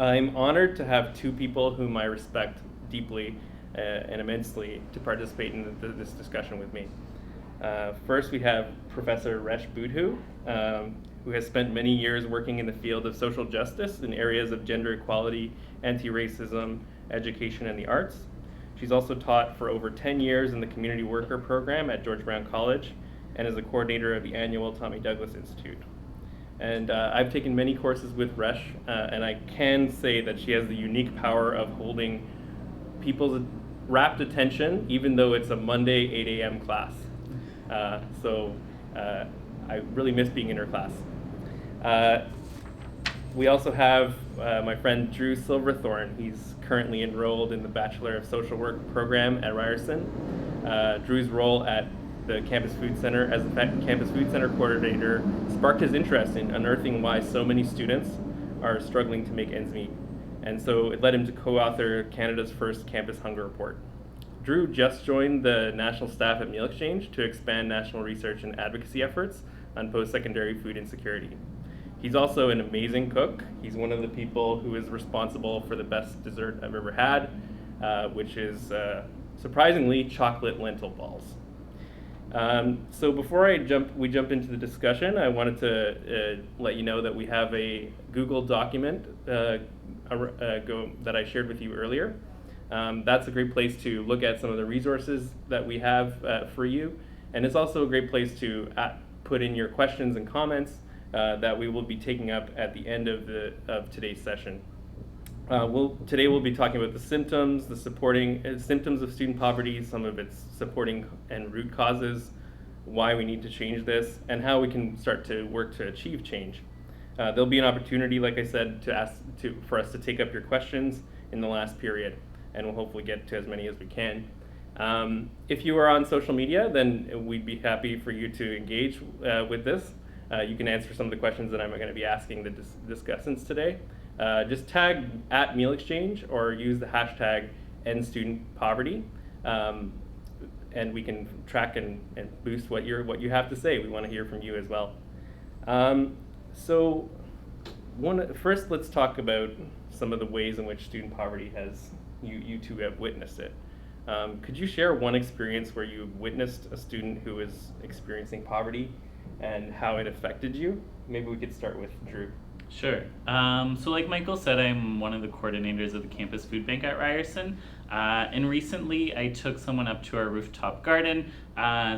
I'm honored to have two people whom I respect deeply and immensely to participate in this discussion with me. First, we have Professor Resh Budhu, who has spent many years working in the field of social justice in areas of gender equality, anti-racism, education, and the arts. She's also taught for over 10 years in the Community Worker Program at George Brown College and is the coordinator of the annual Tommy Douglas Institute. And I've taken many courses with Resh, and I can say that she has the unique power of holding people's rapt attention, even though it's a Monday 8 a.m. class. So I really miss being in her class. We also have my friend Drew Silverthorne. He's currently enrolled in the Bachelor of Social Work program at Ryerson. Drew's role at the Campus Food Center as the Campus Food Center coordinator sparked his interest in unearthing why so many students are struggling to make ends meet. And so it led him to co-author Canada's first Campus Hunger Report. Drew just joined the national staff at Meal Exchange to expand national research and advocacy efforts on post-secondary food insecurity. He's also an amazing cook. He's one of the people who is responsible for the best dessert I've ever had, which is surprisingly chocolate lentil balls. So before we jump into the discussion, I wanted to let you know that we have a Google document that I shared with you earlier. That's a great place to look at some of the resources that we have for you, and it's also a great place to put in your questions and comments that we will be taking up at the end of today's session. Today we'll be talking about the symptoms, the supporting symptoms of student poverty, some of its supporting and root causes, why we need to change this, and how we can start to work to achieve change. There'll be an opportunity, like I said, for us to take up your questions in the last period, and we'll hopefully get to as many as we can. If you are on social media, then we'd be happy for you to engage with this. You can answer some of the questions that I'm going to be asking the discussants today. Just tag at Meal Exchange or use the hashtag #EndStudentPoverty, and we can track and boost what you have to say. We want to hear from you as well. First, let's talk about some of the ways in which student poverty you two have witnessed it. Could you share one experience where you witnessed a student who is experiencing poverty and how it affected you? Maybe we could start with Drew. Sure. So like Michael said, I'm one of the coordinators of the Campus Food Bank at Ryerson. And recently I took someone up to our rooftop garden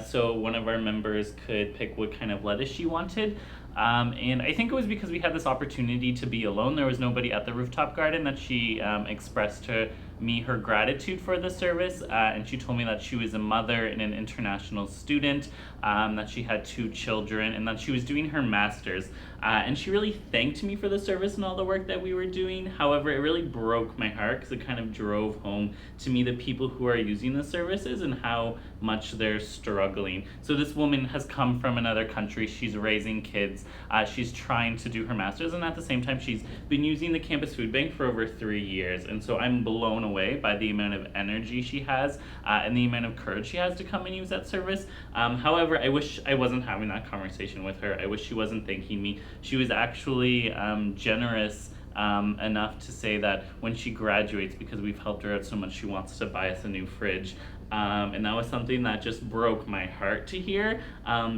so one of our members could pick what kind of lettuce she wanted. And I think it was because we had this opportunity to be alone. There was nobody at the rooftop garden that she expressed to me her gratitude for the service, and she told me that she was a mother and an international student, that she had 2 children, and that she was doing her master's. And she really thanked me for the service and all the work that we were doing. However, it really broke my heart because it kind of drove home to me the people who are using the services and how much they're struggling. So this woman has come from another country. She's raising kids. She's trying to do her master's, and at the same time, she's been using the Campus Food Bank for over 3 years. And so I'm blown away by the amount of energy she has and the amount of courage she has to come and use that service. However, I wish I wasn't having that conversation with her. I wish she wasn't thanking me. She was actually generous enough to say that when she graduates, because we've helped her out so much, she wants to buy us a new fridge. And that was something that just broke my heart to hear,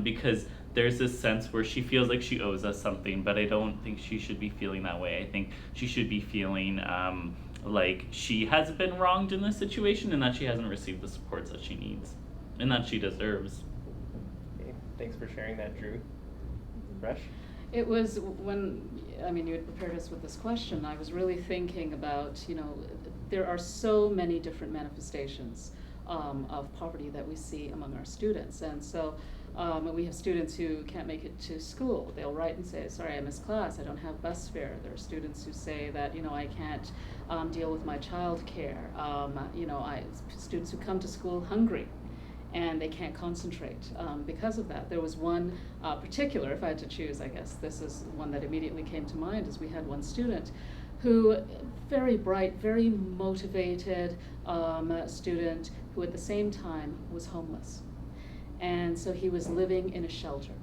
because there's this sense where she feels like she owes us something, but I don't think she should be feeling that way. I think she should be feeling like she has been wronged in this situation and that she hasn't received the supports that she needs and that she deserves. Okay. Thanks for sharing that, Drew. Resh? It was when, you had prepared us with this question, I was really thinking about, there are so many different manifestations of poverty that we see among our students. And so we have students who can't make it to school. They'll write and say, sorry, I missed class, I don't have bus fare. There are students who say that, I can't deal with my child care. Students who come to school hungry and they can't concentrate because of that. There was one particular, if I had to choose, I guess this is one that immediately came to mind, is we had one student who, very bright, very motivated student, who at the same time was homeless. And so he was living in a shelter.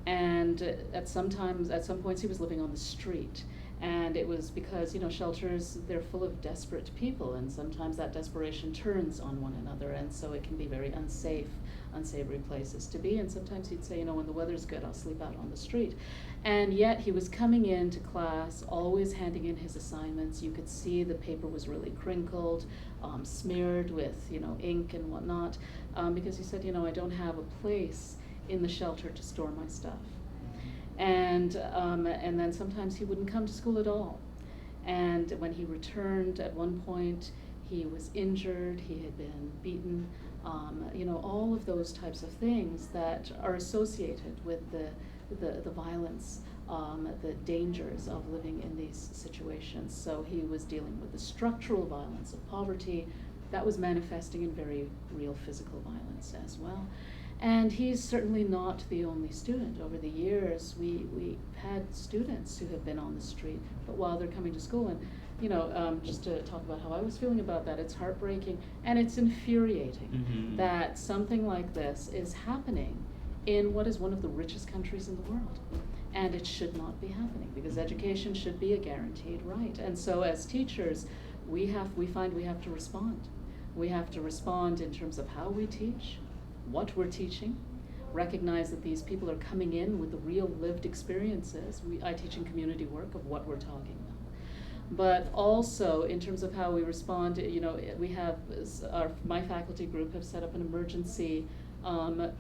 And at some points he was living on the street. And it was because, shelters, they're full of desperate people, and sometimes that desperation turns on one another, and so it can be very unsavory places to be. And sometimes he'd say, when the weather's good, I'll sleep out on the street. And yet he was coming into class, always handing in his assignments. You could see the paper was really crinkled, smeared with, ink and whatnot, because he said, I don't have a place in the shelter to store my stuff. And then sometimes he wouldn't come to school at all. And when he returned, at one point, he was injured, he had been beaten, all of those types of things that are associated with the violence, the dangers of living in these situations. So he was dealing with the structural violence of poverty that was manifesting in very real physical violence as well. And he's certainly not the only student. Over the years, we've had students who have been on the street, but while they're coming to school, and just to talk about how I was feeling about that, it's heartbreaking and it's infuriating that something like this is happening in what is one of the richest countries in the world. And it should not be happening, because education should be a guaranteed right. And so as teachers, we find we have to respond. We have to respond in terms of how we teach, what we're teaching, recognize that these people are coming in with the real lived experiences. I teach in community work of what we're talking about. But also in terms of how we respond, we have, my faculty group have set up an emergency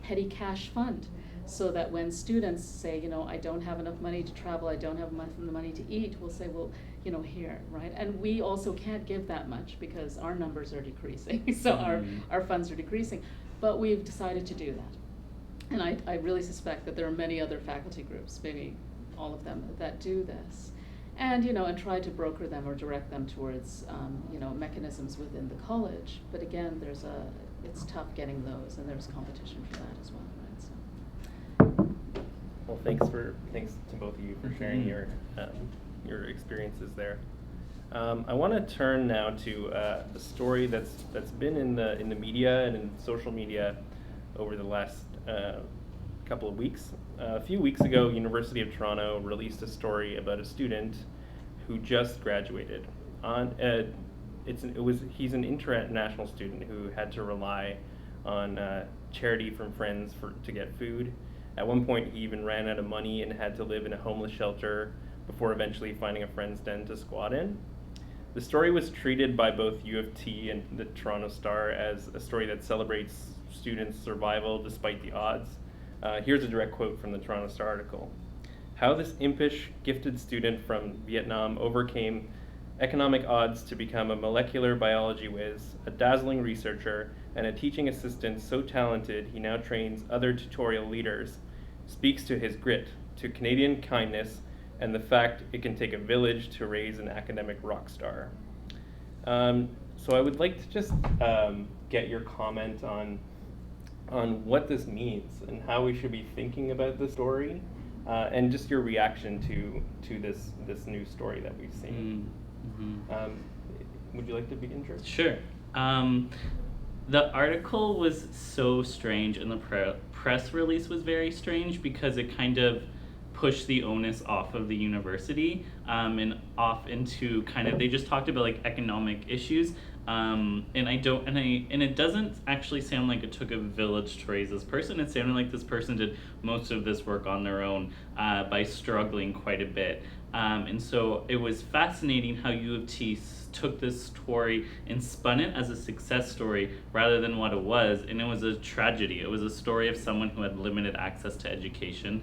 petty cash fund, so that when students say, I don't have enough money to travel, I don't have enough money to eat, we'll say, well, here, right? And we also can't give that much because our numbers are decreasing, so our funds are decreasing. But we've decided to do that. And I really suspect that there are many other faculty groups, maybe all of them, that do this. And, and try to broker them or direct them towards, mechanisms within the college. But again, it's tough getting those, and there's competition for that as well, right? So. Well, thanks to both of you for sharing your experiences there. I want to turn now to a story that's been in the media and in social media over the last couple of weeks. A few weeks ago, University of Toronto released a story about a student who just graduated. He's an international student who had to rely on charity from friends to get food. At one point, he even ran out of money and had to live in a homeless shelter before eventually finding a friend's den to squat in. The story was treated by both U of T and the Toronto Star as a story that celebrates students' survival despite the odds. Here's a direct quote from the Toronto Star article. How this impish, gifted student from Vietnam overcame economic odds to become a molecular biology whiz, a dazzling researcher, and a teaching assistant so talented he now trains other tutorial leaders, speaks to his grit, to Canadian kindness, and the fact it can take a village to raise an academic rock star. So I would like to just get your comment on what this means and how we should be thinking about the story, and just your reaction to this new story that we've seen. Would you like to begin, Drew? Sure. The article was so strange, and the press release was very strange because it kind of push the onus off of the university and off into kind of, they just talked about like economic issues, and it doesn't actually sound like it took a village to raise this person. It sounded like this person did most of this work on their own by struggling quite a bit, and so it was fascinating how U of T took this story and spun it as a success story rather than what it was, and it was a tragedy. It was a story of someone who had limited access to education,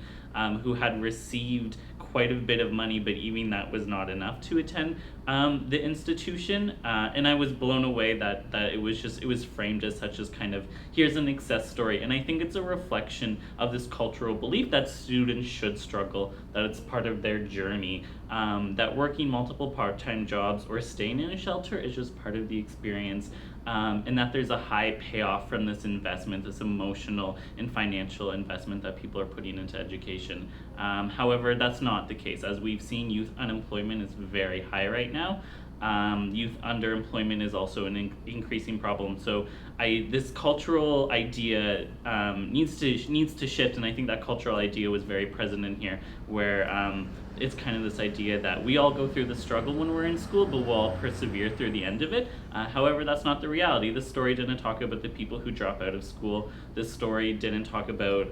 who had received quite a bit of money, but even that was not enough to attend the institution, and I was blown away that it was framed as such, as kind of, here's an success story. And I think it's a reflection of this cultural belief that students should struggle, that it's part of their journey, that working multiple part-time jobs or staying in a shelter is just part of the experience, and that there's a high payoff from this investment, this emotional and financial investment that people are putting into education. However, that's not the case. As we've seen, youth unemployment is very high right now. Youth underemployment is also an increasing problem. So this cultural idea needs to shift, and I think that cultural idea was very present in here, where it's kind of this idea that we all go through the struggle when we're in school, but we'll all persevere through the end of it. However, that's not the reality. This story didn't talk about the people who drop out of school. This story didn't talk about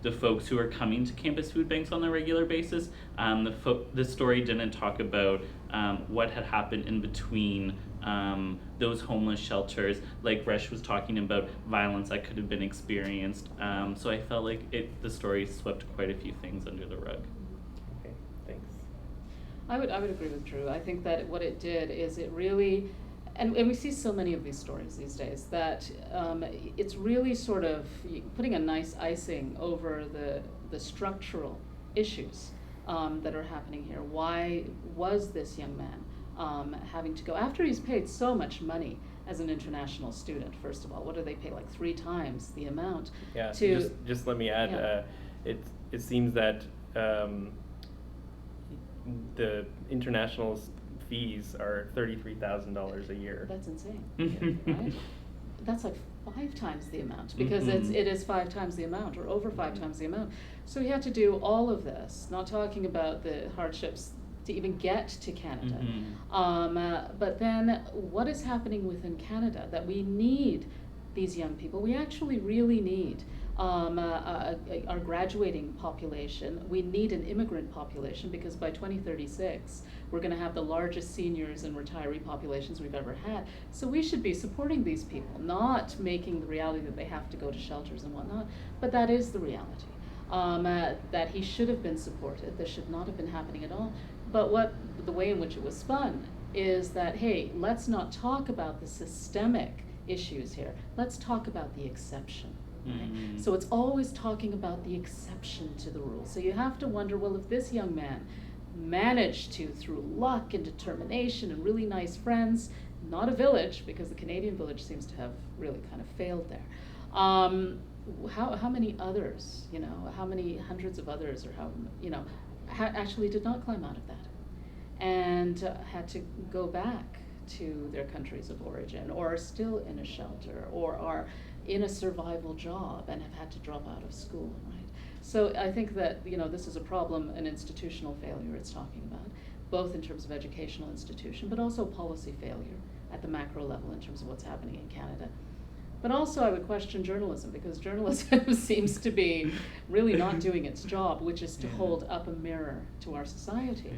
the folks who are coming to campus food banks on a regular basis. The story didn't talk about what had happened in between those homeless shelters, like Resh was talking about violence that could have been experienced. So I felt like the story swept quite a few things under the rug. Okay, thanks. I would agree with Drew. I think that what it did is it really, and we see so many of these stories these days, that it's really sort of putting a nice icing over the structural issues that are happening here. Why was this young man having to go, after he's paid so much money as an international student, first of all? What do they pay, like 3 times the amount? Yeah, to, so just let me add, yeah. It seems that the international fees are $33,000 a year. That's insane, right? That's like 5 times the amount, because Mm-hmm. it is 5 times the amount, or over 5 times the amount. So he had to do all of this, not talking about the hardships to even get to Canada. Mm-hmm. But then what is happening within Canada that we need these young people? We actually really need our graduating population. We need an immigrant population, because by 2036 we're going to have the largest seniors and retiree populations we've ever had. So we should be supporting these people, not making the reality that they have to go to shelters and whatnot, but that is the reality. That he should have been supported. This should not have been happening at all. But the way in which it was spun is that, hey, let's not talk about the systemic issues here. Let's talk about the exception. Right? Mm-hmm. So it's always talking about the exception to the rule. So you have to wonder, well, if this young man managed to, through luck and determination and really nice friends, not a village, because the Canadian village seems to have really kind of failed there. How many others, how many hundreds of others, or actually did not climb out of that and had to go back to their countries of origin, or are still in a shelter, or are in a survival job and have had to drop out of school, right? So I think that, this is a problem, an institutional failure it's talking about, both in terms of educational institution, but also policy failure at the macro level in terms of what's happening in Canada. But also I would question journalism, because journalism seems to be really not doing its job, which is to hold up a mirror to our society,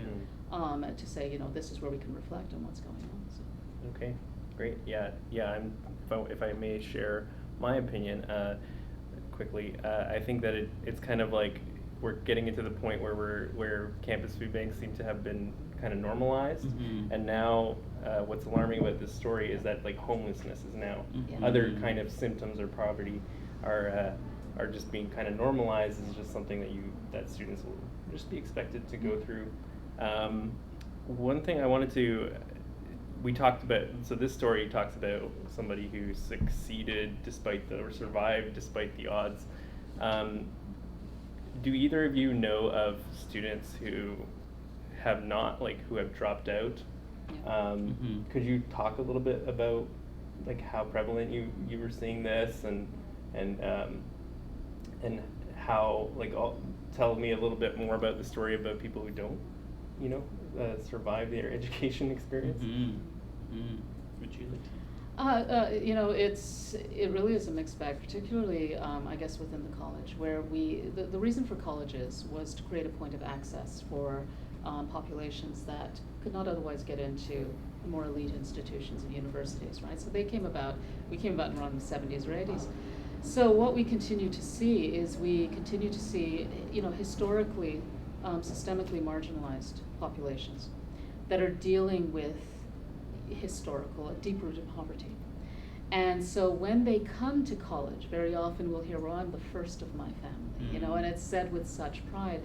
to say, this is where we can reflect on what's going on. So. Okay, great. Yeah. If I may share my opinion quickly, I think that it's kind of like we're getting into the point where campus food banks seem to have been kind of normalized, and now what's alarming about this story is that like homelessness is now other kind of symptoms or poverty are just being kind of normalized as just something that students will just be expected to go through. One thing I wanted to we talked about, so this story talks about somebody who succeeded or survived despite the odds. Do either of you know of students who have not, who have dropped out? Could you talk a little bit about how prevalent you were seeing this, and how, tell me a little bit more about the story about people who don't, survive their education experience? Would you like to? It really is a mixed bag, particularly, I guess, within the college, where the reason for colleges was to create a point of access for populations that could not otherwise get into more elite institutions and universities, right? So we came about in around the 70s or 80s. So what we continue to see historically, systemically marginalized populations that are dealing with deep-rooted poverty. And so when they come to college, very often we'll hear, well, I'm the first of my family, and it's said with such pride.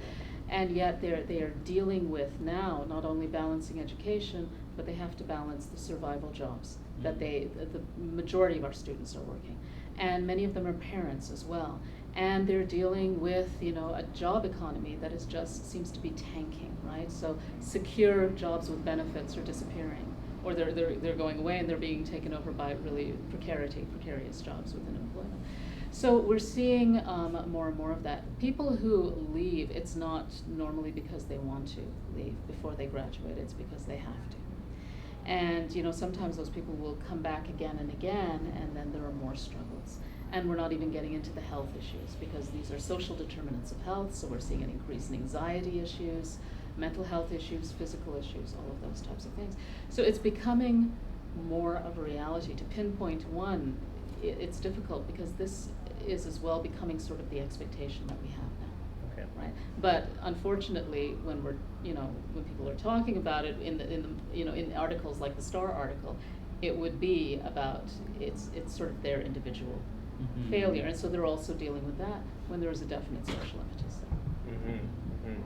And yet they are dealing with now not only balancing education, but they have to balance the survival jobs that the majority of our students are working. And many of them are parents as well. And they're dealing with, a job economy that seems to be tanking, right? So secure jobs with benefits are disappearing, or they're going away, and they're being taken over by really precarious jobs within employment. So we're seeing more and more of that. People who leave, it's not normally because they want to leave before they graduate, it's because they have to. And sometimes those people will come back again and again, and then there are more struggles. And we're not even getting into the health issues, because these are social determinants of health, so we're seeing an increase in anxiety issues, mental health issues, physical issues, all of those types of things. So it's becoming more of a reality. To pinpoint one, it's difficult, because this is as well becoming sort of the expectation that we have now. Okay. Right. But unfortunately, when we're when people are talking about it in articles like the Star article, it would be about it's sort of their individual failure, and so they're also dealing with that when there is a definite social impetus there.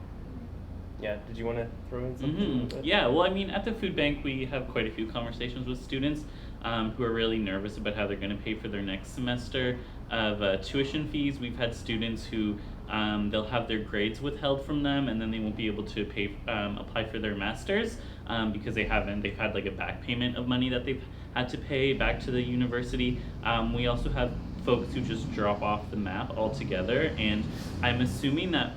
Yeah, did you want to throw in something? Yeah, well, I mean, at the food bank, we have quite a few conversations with students who are really nervous about how they're going to pay for their next semester of tuition fees. We've had students who they'll have their grades withheld from them, and then they won't be able to apply for their masters because they've had like a back payment of money that they've had to pay back to the university. We also have folks who just drop off the map altogether, and I'm assuming that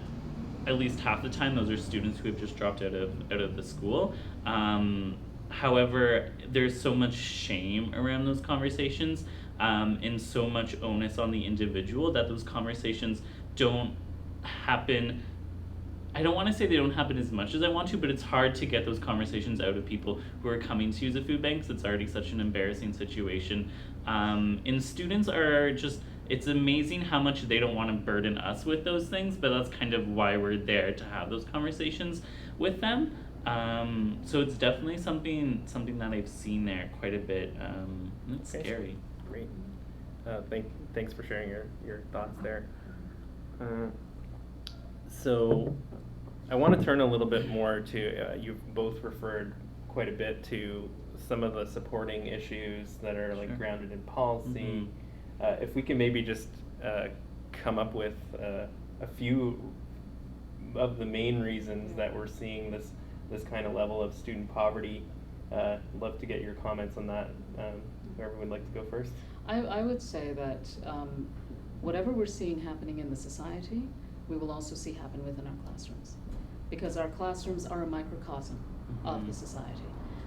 at least half the time those are students who have just dropped out of the school. However, there's so much shame around those conversations and so much onus on the individual that those conversations don't happen. I don't want to say they don't happen as much as I want to, but it's hard to get those conversations out of people who are coming to use a food bank, 'cause it's already such an embarrassing situation. And students are just, it's amazing how much they don't want to burden us with those things, but that's kind of why we're there, to have those conversations with them. So it's definitely something that I've seen there quite a bit. And it's scary. Great. Thanks for sharing your thoughts there. So I want to turn a little bit more to, you've both referred quite a bit to some of the supporting issues that are like grounded in policy. If we can maybe just come up with a few of the main reasons that we're seeing this kind of level of student poverty. Love to get your comments on that. Whoever would like to go first. I would say that whatever we're seeing happening in the society, we will also see happen within our classrooms, because our classrooms are a microcosm of the society.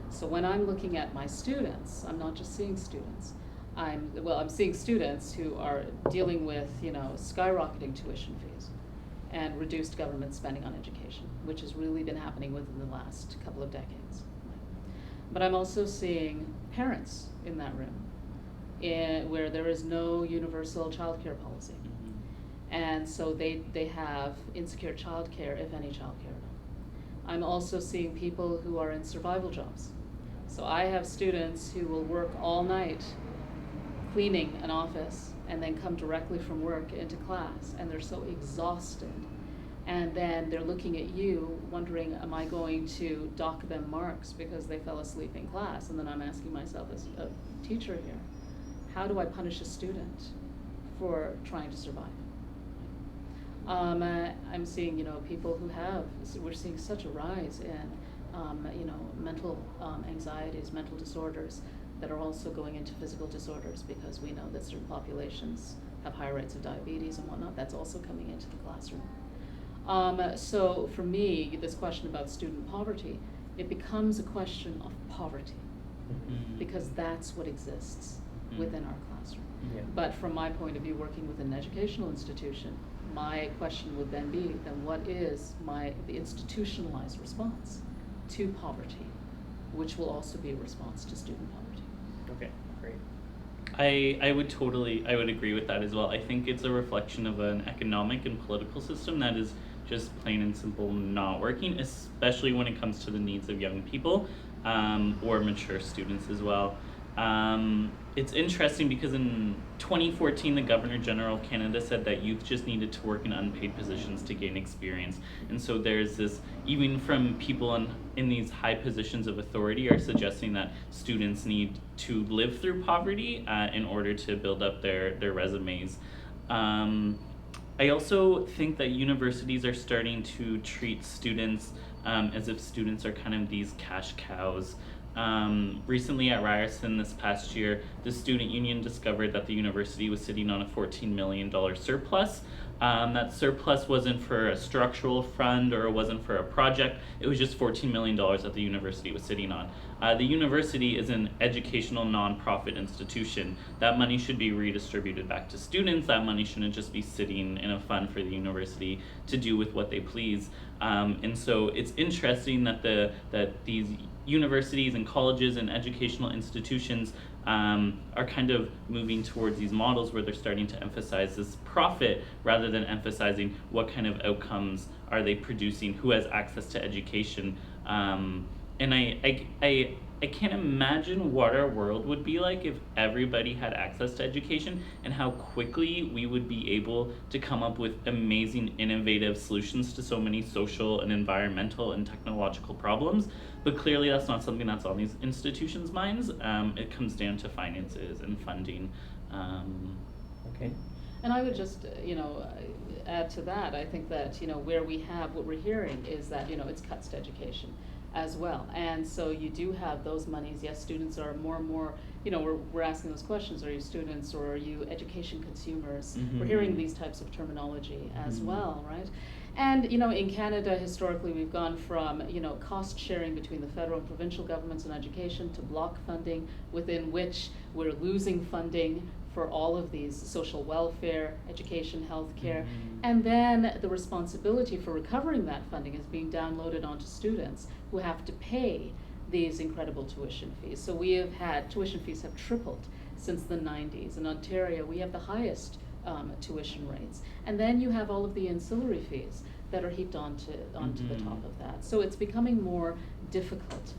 So when I'm looking at my students, I'm not just seeing students. I'm seeing students who are dealing with skyrocketing tuition fees and reduced government spending on education, which has really been happening within the last couple of decades. But I'm also seeing parents in that room, where there is no universal childcare policy. And so they have insecure childcare, if any childcare at all. I'm also seeing people who are in survival jobs. So I have students who will work all night cleaning an office and then come directly from work into class, and they're so exhausted. And then they're looking at you wondering, am I going to dock them marks because they fell asleep in class? And then I'm asking myself as a teacher here, how do I punish a student for trying to survive? I'm seeing, people who we're seeing such a rise in, mental anxieties, mental disorders that are also going into physical disorders, because we know that certain populations have higher rates of diabetes and whatnot. That's also coming into the classroom. So for me, this question about student poverty, it becomes a question of poverty, because that's what exists within our classroom. Yeah. But from my point of view, working with an educational institution, my question would then be, then what is the institutionalized response to poverty, which will also be a response to student poverty. Okay, great. I would agree with that as well. I think it's a reflection of an economic and political system that is just plain and simple not working, especially when it comes to the needs of young people or mature students as well. It's interesting because in 2014, the Governor General of Canada said that youth just needed to work in unpaid positions to gain experience. And so there's this, even from people in these high positions of authority, are suggesting that students need to live through poverty in order to build up their resumes. I also think that universities are starting to treat students as if students are kind of these cash cows. Recently at Ryerson this past year, the student union discovered that the university was sitting on a $14 million surplus. That surplus wasn't for a structural fund or it wasn't for a project. It was just $14 million that the university was sitting on. The university is an educational nonprofit institution. That money should be redistributed back to students. That money shouldn't just be sitting in a fund for the university to do with what they please. And so it's interesting that these universities and colleges and educational institutions are kind of moving towards these models where they're starting to emphasize this profit rather than emphasizing what kind of outcomes are they producing, who has access to education. And I can't imagine what our world would be like if everybody had access to education and how quickly we would be able to come up with amazing, innovative solutions to so many social and environmental and technological problems. But clearly that's not something that's on these institutions' minds. It comes down to finances and funding. Okay. And I would just, add to that. I think that, where we have, what we're hearing is that, it's cuts to education as well. And so you do have those monies. Yes, students are more and more, we're asking those questions. Are you students or are you education consumers? Mm-hmm. We're hearing these types of terminology as Mm-hmm. well, right? And, in Canada, historically, we've gone from, cost sharing between the federal and provincial governments in education to block funding, within which we're losing funding for all of these social welfare, education, healthcare, and then the responsibility for recovering that funding is being downloaded onto students who have to pay these incredible tuition fees. So we have had, tuition fees have tripled since the 90s. In Ontario, we have the highest tuition rates. And then you have all of the ancillary fees that are heaped onto the top of that. So it's becoming more difficult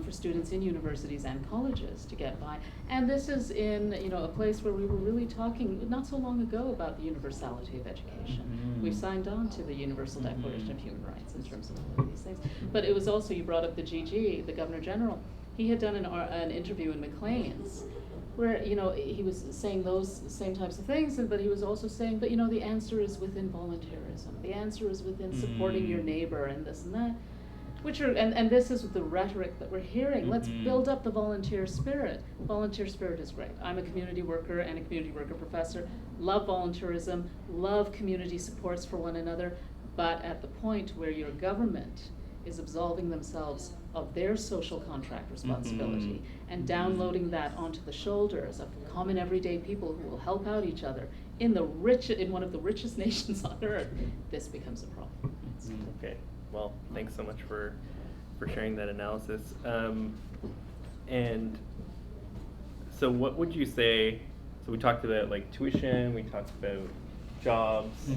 for students in universities and colleges to get by. And this is in a place where we were really talking not so long ago about the universality of education. Mm-hmm. We've signed on to the Universal Declaration of Human Rights in terms of all of these things. But it was also, you brought up the GG, the Governor General. He had done an interview in Maclean's where he was saying those same types of things, but he was also saying, but the answer is within volunteerism. The answer is within supporting your neighbor and this and that. Which are, and this is the rhetoric that we're hearing. Let's build up the volunteer spirit. Volunteer spirit is great. I'm a community worker and a community worker professor. Love volunteerism, love community supports for one another, but at the point where your government is absolving themselves of their social contract responsibility and downloading that onto the shoulders of common everyday people who will help out each other in one of the richest nations on earth, this becomes a problem. Okay. Well, thanks so much for sharing that analysis. And so what would you say, so we talked about like tuition, we talked about jobs.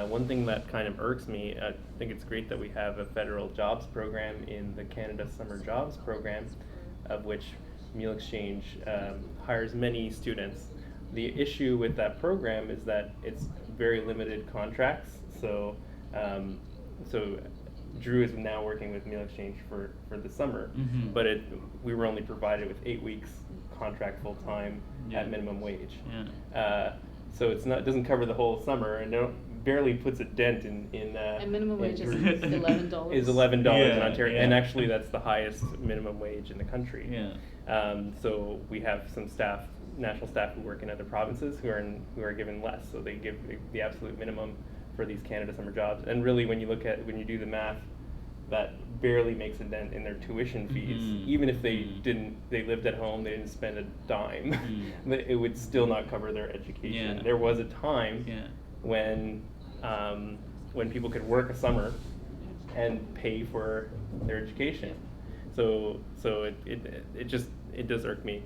One thing that kind of irks me, I think it's great that we have a federal jobs program in the Canada Summer Jobs Program, of which Meal Exchange hires many students. The issue with that program is that it's very limited contracts. So Drew is now working with Meal Exchange for the summer, but we were only provided with 8 weeks contract full time at minimum wage. So it doesn't cover the whole summer, and barely puts a dent in. And minimum wage is $11. Is $11 in Ontario, yeah. and actually that's the highest minimum wage in the country. So we have some staff, national staff, who work in other provinces who are given less, so they give the absolute minimum for these Canada summer jobs. And really, when you do the math, that barely makes a dent in their tuition fees. Even if they lived at home, they didn't spend a dime, it would still not cover their education. There was a time when people could work a summer and pay for their education. So it does irk me.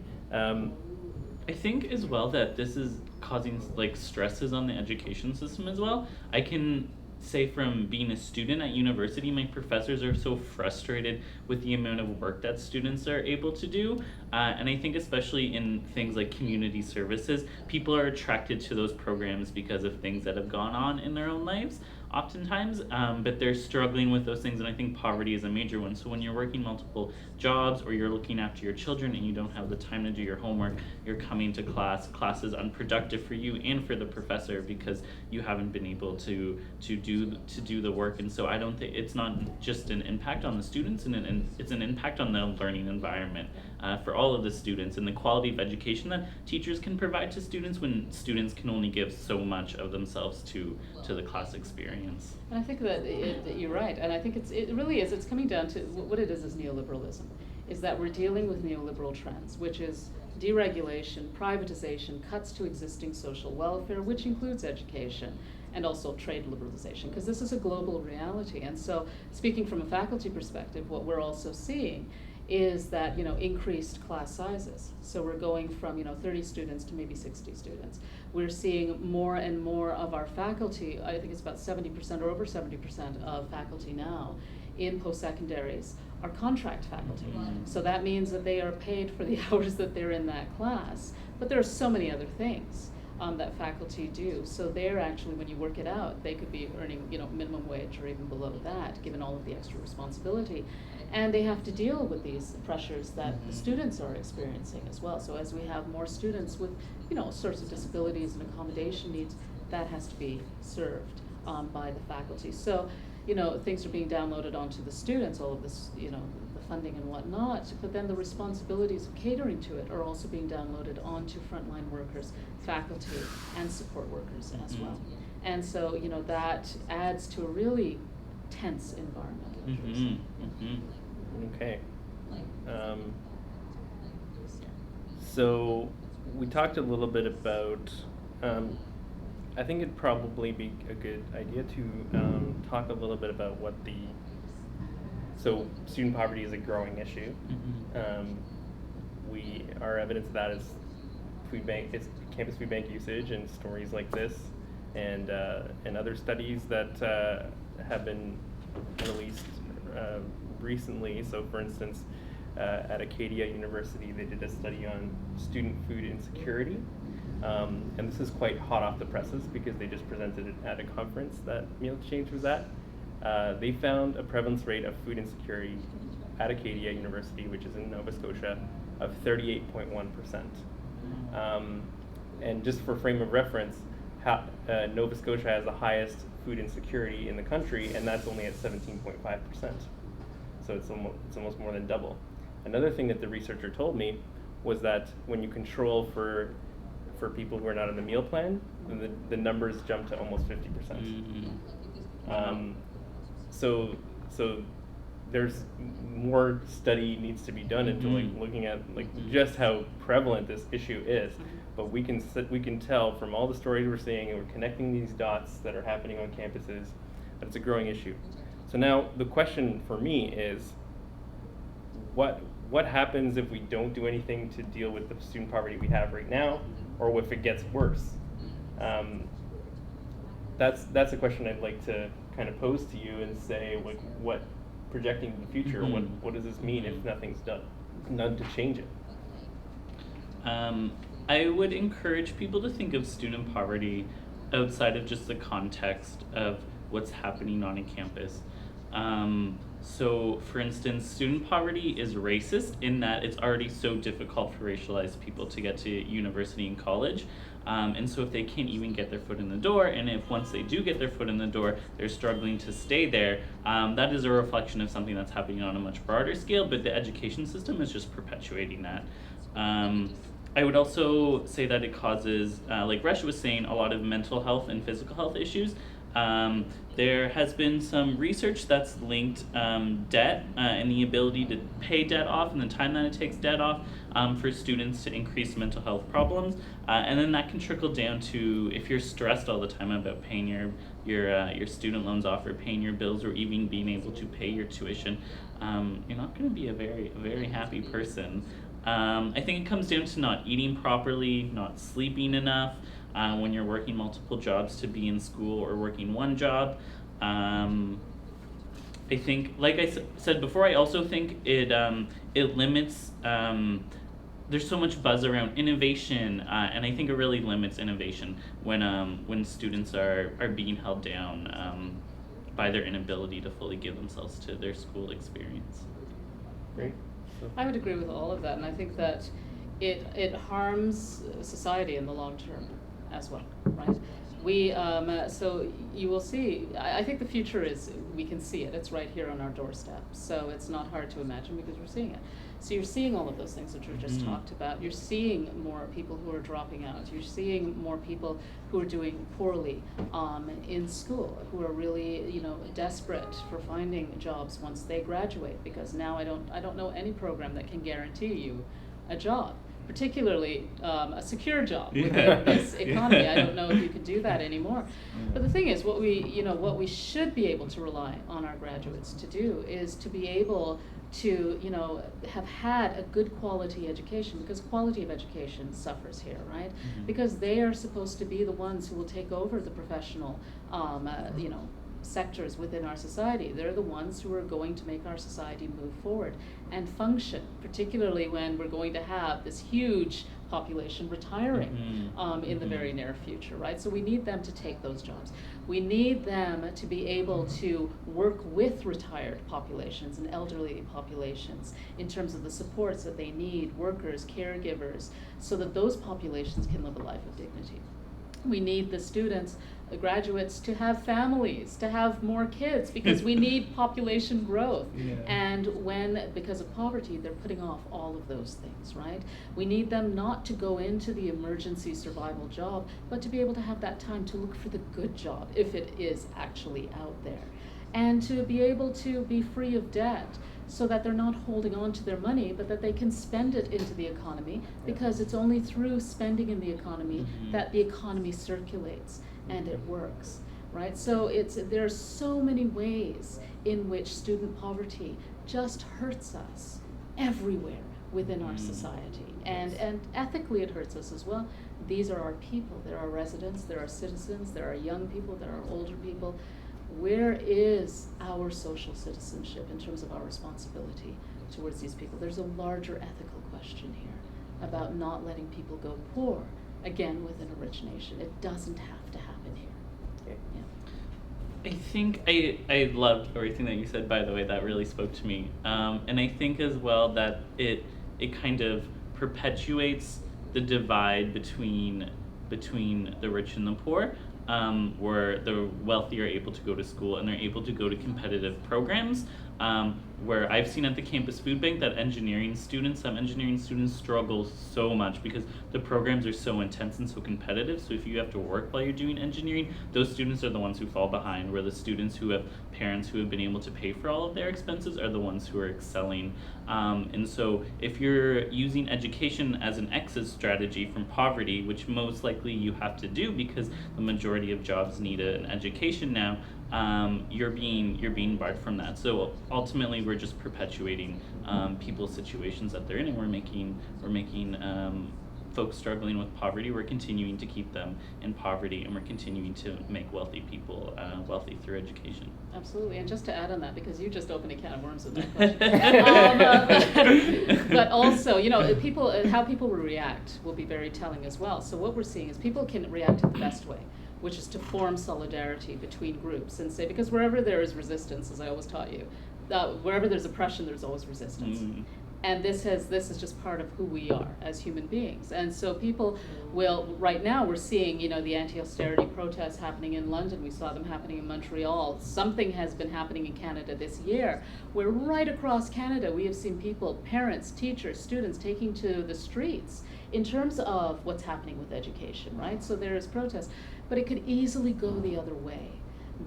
I think as well that this is causing like stresses on the education system as well. I can say from being a student at university, my professors are so frustrated with the amount of work that students are able to do. And I think especially in things like community services, people are attracted to those programs because of things that have gone on in their own lives. oftentimes, but they're struggling with those things, and I think poverty is a major one. So when you're working multiple jobs or you're looking after your children and you don't have the time to do your homework, you're coming to class is unproductive for you and for the professor because you haven't been able to do the work. And so I don't think it's not just an impact on the students, and it's an impact on the learning environment for all of the students, and the quality of education that teachers can provide to students when students can only give so much of themselves to the class experience. And I think that you're right, and I think it really is. It's coming down to what it is neoliberalism, is that we're dealing with neoliberal trends, which is deregulation, privatization, cuts to existing social welfare, which includes education, and also trade liberalization, because this is a global reality. And so, speaking from a faculty perspective, what we're also seeing is that, you know, increased class sizes. So we're going from, you know, 30 students to maybe 60 students. We're seeing more and more of our faculty, I think it's about 70% or over 70% of faculty now in post-secondaries are contract faculty. So that means that they are paid for the hours that they're in that class, but there are so many other things that faculty do. So they're actually, when you work it out, they could be earning, you know, minimum wage or even below that, given all of the extra responsibility. And they have to deal with these pressures that the students are experiencing as well. So as we have more students with, you know, sorts of disabilities and accommodation needs, that has to be served by the faculty. So, you know, things are being downloaded onto the students, all of this, you know, the funding and whatnot, but then the responsibilities of catering to it are also being downloaded onto frontline workers, faculty, and support workers as well. And so, you know, that adds to a really tense environment. Okay. So we talked a little bit about, I think it'd probably be a good idea to talk a little bit about what so student poverty is a growing issue. Our evidence of that is campus food bank usage and stories like this, and other studies that have been released recently. So for instance, at Acadia University, they did a study on student food insecurity. And this is quite hot off the presses because they just presented it at a conference that Meal Exchange was at. They found a prevalence rate of food insecurity at Acadia University, which is in Nova Scotia, of 38.1%. And just for frame of reference, Nova Scotia has the highest food insecurity in the country, and that's only at 17.5%. So it's almost more than double. Another thing that the researcher told me was that when you control for people who are not on the meal plan, the numbers jump to almost 50%. So there's more study needs to be done into looking at just how prevalent this issue is. But we can tell from all the stories we're seeing, and we're connecting these dots that are happening on campuses, that it's a growing issue. So now the question for me is, what happens if we don't do anything to deal with the student poverty we have right now, or if it gets worse? That's a question I'd like to kind of pose to you and say, what projecting the future, what does this mean if nothing's done to change it? I would encourage people to think of student poverty outside of just the context of what's happening on a campus. So, for instance, student poverty is racist in that it's already so difficult for racialized people to get to university and college. And so if they can't even get their foot in the door, and if once they do get their foot in the door, they're struggling to stay there, that is a reflection of something that's happening on a much broader scale, but the education system is just perpetuating that. I would also say that it causes, like Resh was saying, a lot of mental health and physical health issues. There has been some research that's linked debt and the ability to pay debt off and the time that it takes debt off for students to increase mental health problems. And then that can trickle down to if you're stressed all the time about paying your student loans off or paying your bills or even being able to pay your tuition, you're not going to be a very happy person. I think it comes down to not eating properly, not sleeping enough, when you're working multiple jobs to be in school or working one job. I think, like I said before, I also think it limits there's so much buzz around innovation, and I think it really limits innovation when students are being held down by their inability to fully give themselves to their school experience. Great. So, I would agree with all of that, and I think that it harms society in the long term as well, right? So you will see, I think the future is, we can see it, it's right here on our doorstep, so it's not hard to imagine because we're seeing it. So you're seeing all of those things that you just talked about. You're seeing more people who are dropping out. You're seeing more people who are doing poorly in school, who are really, desperate for finding jobs once they graduate. Because now I don't know any program that can guarantee you a job, particularly a secure job within this economy. I don't know if you can do that anymore. But the thing is, what we should be able to rely on our graduates to do is to be able to have had a good quality education, because quality of education suffers here, right? Because they are supposed to be the ones who will take over the professional sectors within our society. They're the ones who are going to make our society move forward and function, particularly when we're going to have this huge population retiring in the very near future, right? So we need them to take those jobs. We need them to be able to work with retired populations and elderly populations in terms of the supports that they need, workers, caregivers, so that those populations can live a life of dignity. We need the students, the graduates, to have families, to have more kids, because we need population growth. And because of poverty, they're putting off all of those things, right? We need them not to go into the emergency survival job, but to be able to have that time to look for the good job, if it is actually out there. And to be able to be free of debt, so that they're not holding on to their money, but that they can spend it into the economy, because it's only through spending in the economy that the economy circulates and it works, right? So there are so many ways in which student poverty just hurts us everywhere within our society. And ethically it hurts us as well. These are our people. They're our residents, they're our citizens, they're our young people, they're our older people. Where is our social citizenship in terms of our responsibility towards these people? There's a larger ethical question here about not letting people go poor, again, within a rich nation. It doesn't have to happen here. Yeah. I think I loved everything that you said, by the way. That really spoke to me. And I think as well that it kind of perpetuates the divide between the rich and the poor, where the wealthy are able to go to school and they're able to go to competitive programs, where I've seen at the campus food bank that some engineering students struggle so much because the programs are so intense and so competitive. So if you have to work while you're doing engineering, those students are the ones who fall behind, where the students who have parents who have been able to pay for all of their expenses are the ones who are excelling. And so if you're using education as an exit strategy from poverty, which most likely you have to do because the majority of jobs need an education now, you're being barred from that. So ultimately, we're just perpetuating people's situations that they're in, and we're making folks struggling with poverty. We're continuing to keep them in poverty, and we're continuing to make wealthy people wealthy through education. Absolutely, and just to add on that, because you just opened a can of worms with that question. But also, how people will react will be very telling as well. So what we're seeing is people can react in the best way, which is to form solidarity between groups and say, because wherever there is resistance, as I always taught you, wherever there's oppression, there's always resistance. And this is just part of who we are as human beings. And so people will, right now we're seeing, the anti-austerity protests happening in London. We saw them happening in Montreal. Something has been happening in Canada this year, where right across Canada we have seen people, parents, teachers, students taking to the streets in terms of what's happening with education, right? So there is protest, but it could easily go the other way,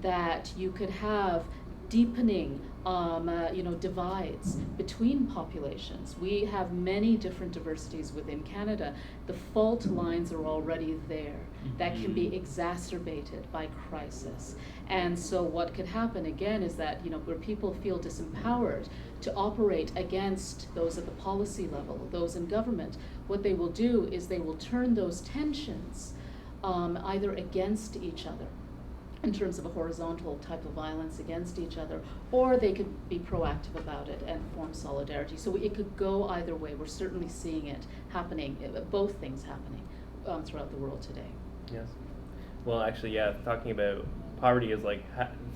that you could have deepening divides between populations. We have many different diversities within Canada. The fault lines are already there that can be exacerbated by crisis. And so what could happen again is that, where people feel disempowered to operate against those at the policy level, those in government, what they will do is they will turn those tensions either against each other. in terms of a horizontal type of violence against each other, or they could be proactive about it and form solidarity. So it could go either way. We're certainly seeing it happening, both things happening throughout the world today. Yes. Well, actually, yeah, talking about poverty is like,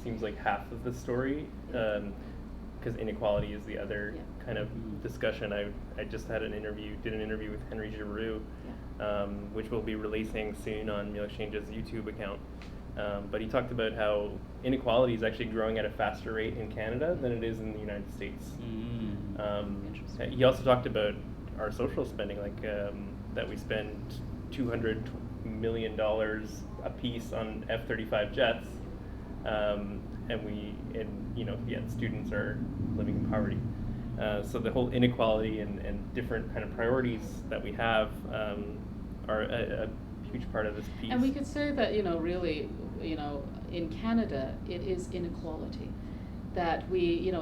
seems like half of the story, because inequality is the other kind of discussion. I just did an interview with Henry Giroux, which we'll be releasing soon on Meal Exchange's YouTube account. But he talked about how inequality is actually growing at a faster rate in Canada than it is in the United States. He also talked about our social spending, like that we spend $200 million a piece on F-35 jets, and yet students are living in poverty. So the whole inequality and different kind of priorities that we have are a huge part of this piece. And we could say that, really, in Canada, it is inequality. That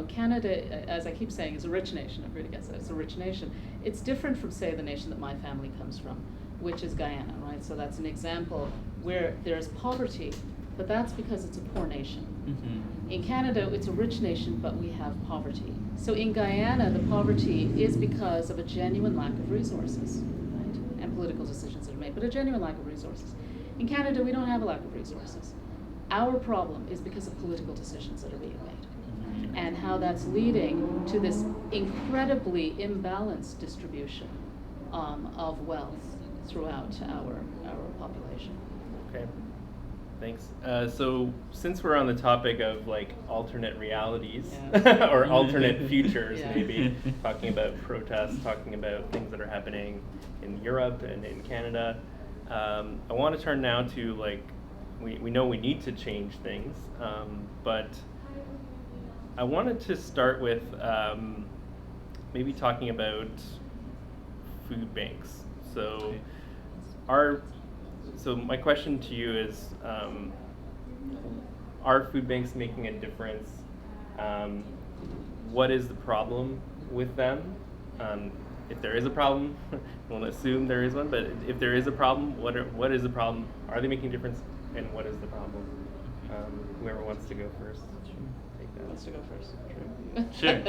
Canada, as I keep saying, is a rich nation. I'm really against that. It's a rich nation. It's different from, say, the nation that my family comes from, which is Guyana, right? So that's an example where there's poverty, but that's because it's a poor nation. Mm-hmm. In Canada, it's a rich nation, but we have poverty. So in Guyana, the poverty is because of a genuine lack of resources, right? And political decisions that are made, but a genuine lack of resources. In Canada, we don't have a lack of resources. Our problem is because of political decisions that are being made, and how that's leading to this incredibly imbalanced distribution of wealth throughout our population. Okay, thanks. So since we're on the topic of like alternate realities, or alternate futures, maybe, talking about protests, talking about things that are happening in Europe and in Canada, I want to turn now to like, we know we need to change things, but I wanted to start with maybe talking about food banks. So so my question to you is, are food banks making a difference? What is the problem with them? If there is a problem, we'll assume there is one, but if there is a problem, what is the problem? Are they making a difference, and what is the problem? Whoever wants to go first, take that. Wants to go first? Sure.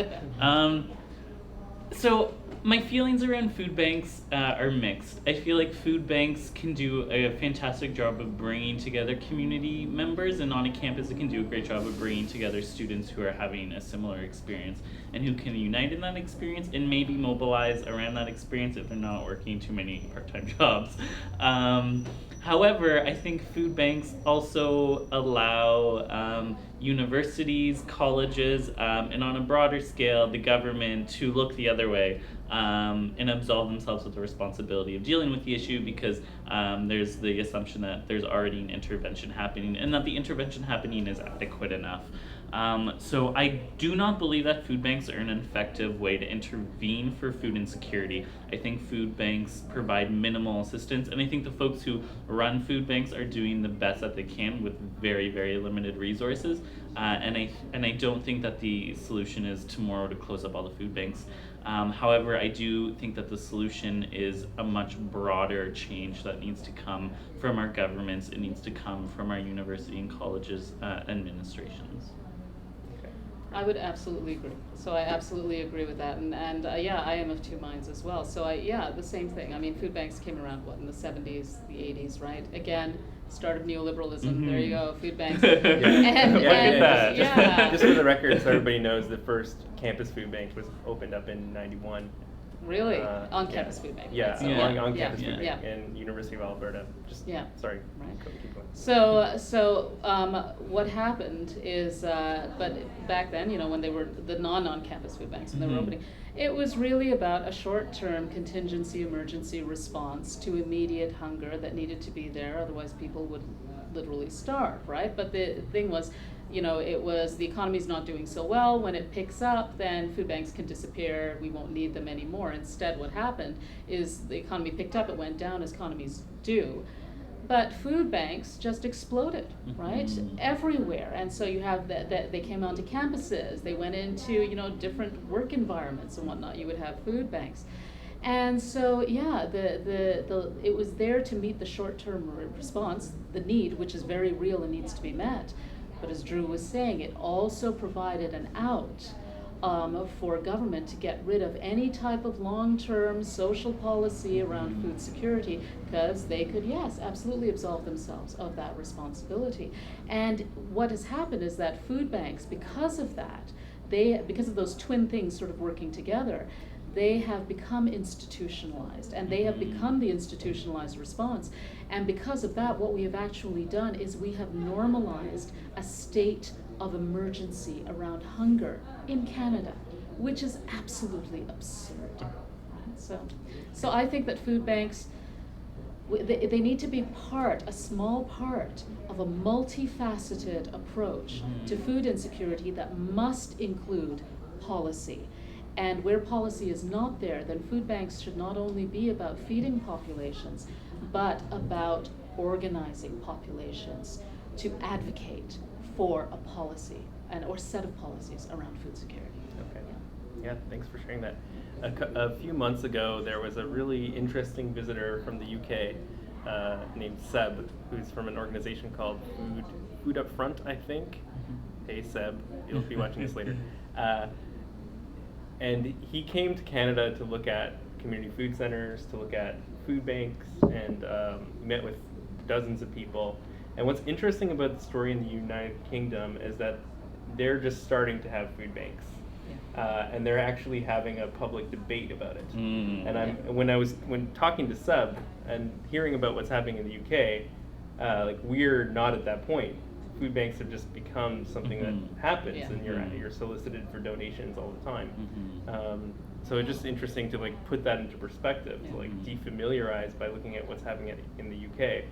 So my feelings around food banks are mixed. I feel like food banks can do a fantastic job of bringing together community members, and on a campus it can do a great job of bringing together students who are having a similar experience and who can unite in that experience and maybe mobilize around that experience if they're not working too many part-time jobs. However, I think food banks also allow universities, colleges, and on a broader scale, the government to look the other way and absolve themselves of the responsibility of dealing with the issue, because there's the assumption that there's already an intervention happening and that the intervention happening is adequate enough. So I do not believe that food banks are an effective way to intervene for food insecurity. I think food banks provide minimal assistance, and I think the folks who run food banks are doing the best that they can with very, very limited resources. And I don't think that the solution is tomorrow to close up all the food banks. However, I do think that the solution is a much broader change that needs to come from our governments. It needs to come from our university and colleges administrations. I would absolutely agree. So I absolutely agree with that, and I am of two minds as well. So the same thing. I mean, food banks came around in the 70s, the 80s, right? Again, start of neoliberalism. Mm-hmm. There you go, food banks. Just for the record, so everybody knows, the first campus food bank was opened up in '91. Really? On-campus food bank. Yeah, right? on-campus food bank in University of Alberta. Sorry. Right. Keep going. So what happened is, but back then, when they were the non-on-campus food banks, when they were opening, it was really about a short-term contingency emergency response to immediate hunger that needed to be there, otherwise people would literally starve, right? But the thing was, it was the economy's not doing so well. When it picks up, then food banks can disappear. We won't need them anymore. Instead, what happened is the economy picked up. It went down, as economies do. But food banks just exploded, right? Everywhere. And so you have that they came onto campuses. They went into, different work environments and whatnot. You would have food banks. And so, yeah, it was there to meet the short-term response, the need, which is very real and needs to be met. But as Drew was saying, it also provided an out for government to get rid of any type of long-term social policy around food security, because they could, yes, absolutely absolve themselves of that responsibility. And what has happened is that food banks, because of that, because of those twin things sort of working together, they have become institutionalized, and they have become the institutionalized response. And because of that, what we have actually done is we have normalized a state of emergency around hunger in Canada, which is absolutely absurd. Right? So I think that food banks, they need to be a small part of a multifaceted approach to food insecurity that must include policy. And where policy is not there, then food banks should not only be about feeding populations, but about organizing populations to advocate for a policy or set of policies around food security. Okay. Yeah, thanks for sharing that. A few months ago, there was a really interesting visitor from the UK named Seb, who's from an organization called Food Up Front, I think. Hey Seb, you'll be watching this later. And he came to Canada to look at community food centers, to look at food banks, and met with dozens of people. And what's interesting about the story in the United Kingdom is that they're just starting to have food banks. And they're actually having a public debate about it. And when talking to Seb and hearing about what's happening in the UK, like we're not at that point. Food banks have just become something that happens, and you're solicited for donations all the time. So it's just interesting to like put that into perspective, to like defamiliarize by looking at what's happening in the UK.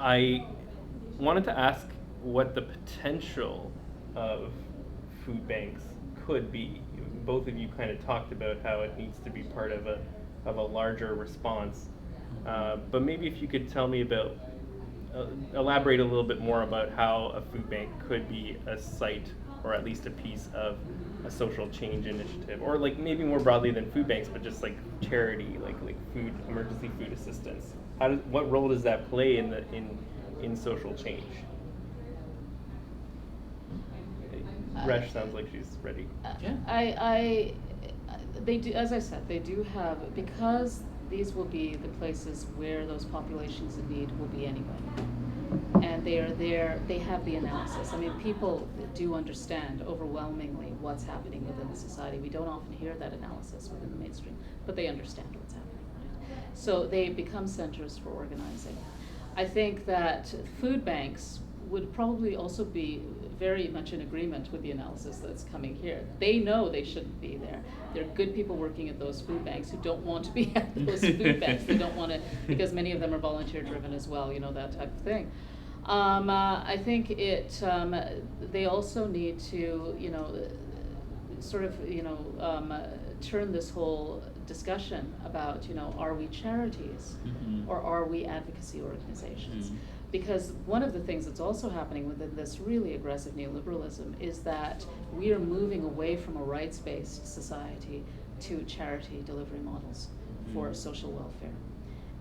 I wanted to ask what the potential of food banks could be. Both of you kind of talked about how it needs to be part of a larger response, but maybe if you could tell me about, elaborate a little bit more about how a food bank could be a site or at least a piece of a social change initiative, or like maybe more broadly than food banks, but just like charity, like food, emergency food assistance. What role does that play in social change? Resh sounds like she's ready. They do, as I said, they do have, because these will be the places where those populations in need will be anyway. And they are there, they have the analysis. I mean, people do understand overwhelmingly what's happening within the society. We don't often hear that analysis within the mainstream, but they understand what's happening, right? So they become centers for organizing. I think that food banks would probably also be very much in agreement with the analysis that's coming here. They know they shouldn't be there. There are good people working at those food banks who don't want to be at those food banks. They don't want to, because many of them are volunteer driven as well, that type of thing. I think they also need to, turn this whole discussion about, are we charities or are we advocacy organizations? Because one of the things that's also happening within this really aggressive neoliberalism is that we are moving away from a rights-based society to charity delivery models for social welfare.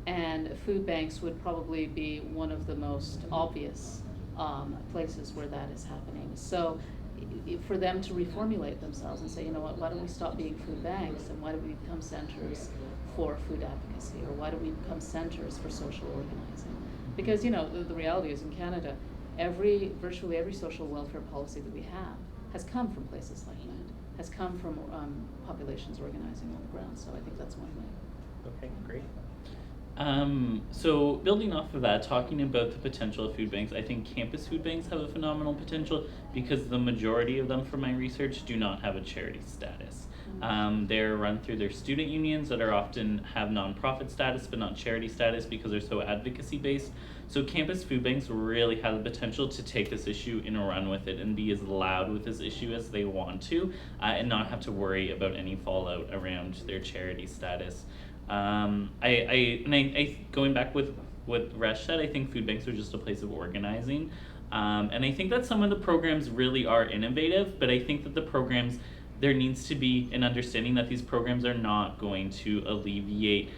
And food banks would probably be one of the most obvious places where that is happening. So for them to reformulate themselves and say, why don't we stop being food banks, and why don't we become centers for food advocacy, or why don't we become centers for social organizing? Because the reality is in Canada, virtually every social welfare policy that we have has come from places like that, has come from populations organizing on the ground. So I think that's one way. Okay, great. So building off of that, talking about the potential of food banks, I think campus food banks have a phenomenal potential because the majority of them, from my research, do not have a charity status. They're run through their student unions that are often have nonprofit status but not charity status because they're so advocacy based. So campus food banks really have the potential to take this issue and run with it and be as loud with this issue as they want to, and not have to worry about any fallout around their charity status. I going back with what Resh said, I think food banks are just a place of organizing. And I think that some of the programs really are innovative, but I think that the programs there needs to be an understanding that these programs are not going to alleviate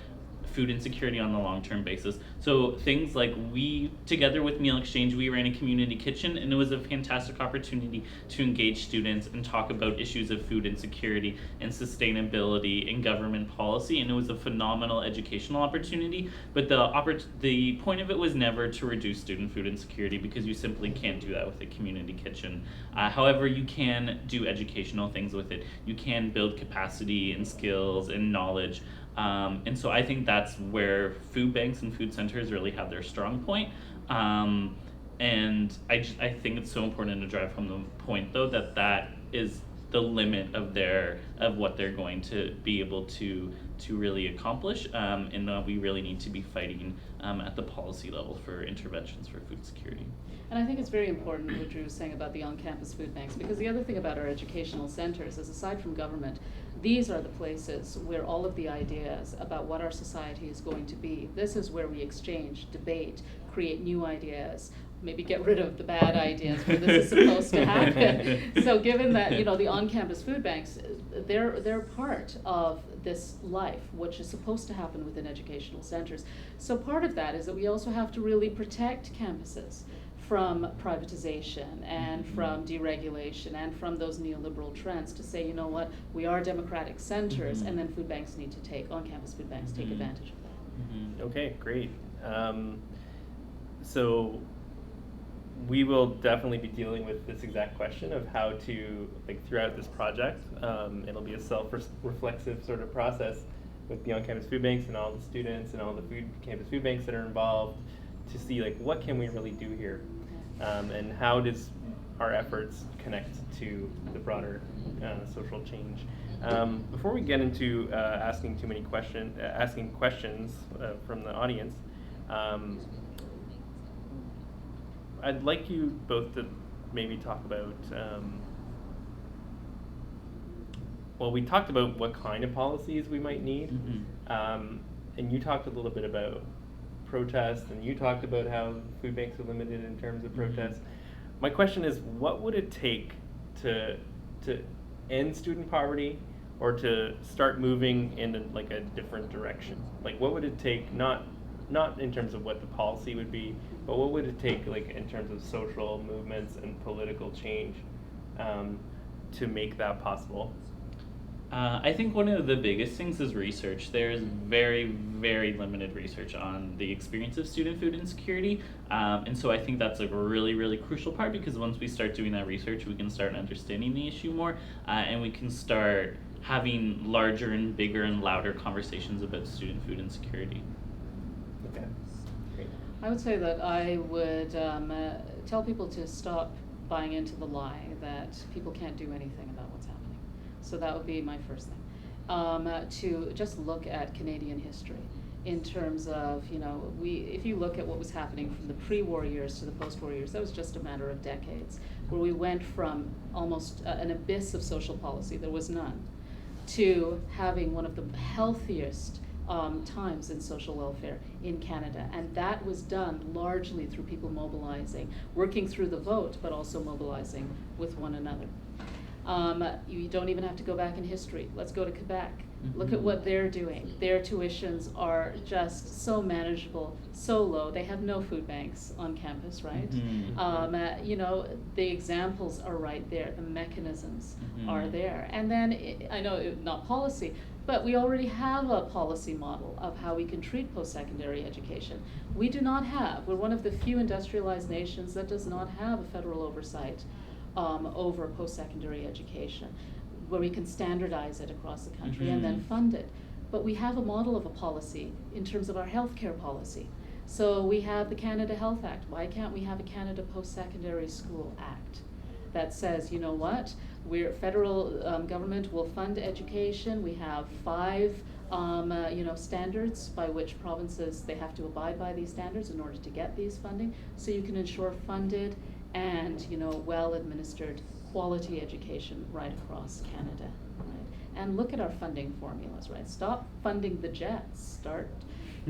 food insecurity on the long-term basis. So things like, we, together with Meal Exchange, we ran a community kitchen, and it was a fantastic opportunity to engage students and talk about issues of food insecurity and sustainability and government policy, and it was a phenomenal educational opportunity. But the point of it was never to reduce student food insecurity, because you simply can't do that with a community kitchen. However, you can do educational things with it. You can build capacity and skills and knowledge. And so I think that's where food banks and food centers really have their strong point. And I think it's so important to drive home the point, though, that is the limit of what they're going to be able to really accomplish, and that we really need to be fighting at the policy level for interventions for food security. And I think it's very important what Drew was saying about the on-campus food banks, because the other thing about our educational centers is, aside from government, these are the places where all of the ideas about what our society is going to be, this is where we exchange, debate, create new ideas, maybe get rid of the bad ideas where this is supposed to happen. So given that, the on-campus food banks, they're part of this life, which is supposed to happen within educational centers. So part of that is that we also have to really protect campuses from privatization and from deregulation and from those neoliberal trends, to say, you know what, we are democratic centers, and then food banks need to on-campus food banks take advantage of that. Okay, great. So we will definitely be dealing with this exact question of how to, throughout this project, it'll be a self-reflexive sort of process with the on-campus food banks and all the students and all the campus food banks that are involved, to see what can we really do here, and how does our efforts connect to the broader social change. Before we get into asking questions from the audience, I'd like you both to maybe talk about, we talked about what kind of policies we might need, and you talked a little bit about protest, and you talked about how food banks are limited in terms of protest. My question is, what would it take to end student poverty, or to start moving in a different direction? What would it take, not in terms of what the policy would be, but what would it take in terms of social movements and political change to make that possible? I think one of the biggest things is research. There's very, very limited research on the experience of student food insecurity. And so I think that's a really, really crucial part, because once we start doing that research, we can start understanding the issue more, and we can start having larger and bigger and louder conversations about student food insecurity. Okay, great. I would say that I would tell people to stop buying into the lie that people can't do anything about what's happening. So that would be my first thing. To just look at Canadian history in terms of, if you look at what was happening from the pre-war years to the post-war years, that was just a matter of decades, where we went from almost an abyss of social policy, there was none, to having one of the healthiest times in social welfare in Canada. And that was done largely through people mobilizing, working through the vote, but also mobilizing with one another. You don't even have to go back in history. Let's go to Quebec. Look at what they're doing. Their tuitions are just so manageable, so low. They have no food banks on campus, right? The examples are right there. The mechanisms are there. And then, I know not policy, but we already have a policy model of how we can treat post-secondary education. We're one of the few industrialized nations that does not have a federal oversight over post-secondary education, where we can standardize it across the country and then fund it. But we have a model of a policy in terms of our healthcare policy. So we have the Canada Health Act. Why can't we have a Canada Post-Secondary School Act that says, you know what, federal government will fund education. We have 5 standards by which provinces, they have to abide by these standards in order to get these funding. So you can ensure funded and well-administered quality education right across Canada, right? And look at our funding formulas, right? Stop funding the jets, start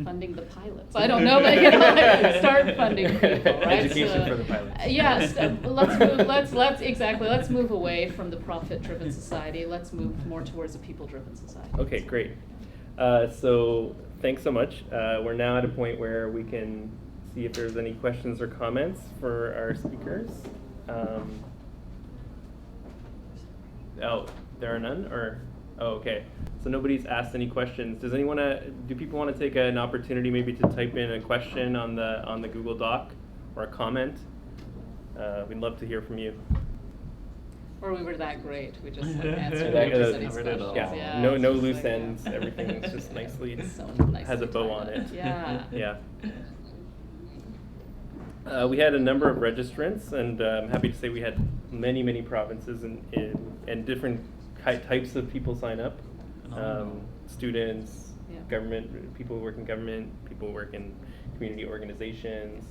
funding the pilots. I don't know, but you know, like, start funding people, right? Education for the pilots. Yes, let's move. Let's move away from the profit-driven society. Let's move more towards a people-driven society. Okay, great. So thanks so much. We're now at a point where we can see if there's any questions or comments for our speakers. Oh, there are none, or oh, okay. So nobody's asked any questions. Does anyone do people want to take an opportunity maybe to type in a question on the Google Doc or a comment? We'd love to hear from you. Or we were that great. We just answered That- everybody's covered it all. questions. Yeah, Yeah, no it's loose just like, ends. Everything's just nicely So nicely has a bow tied on up. it. Yeah. Yeah. We had a number of registrants, and I'm happy to say we had many provinces and different types of people sign up. Students, Yeah. government, people who work in government, people who work in community organizations.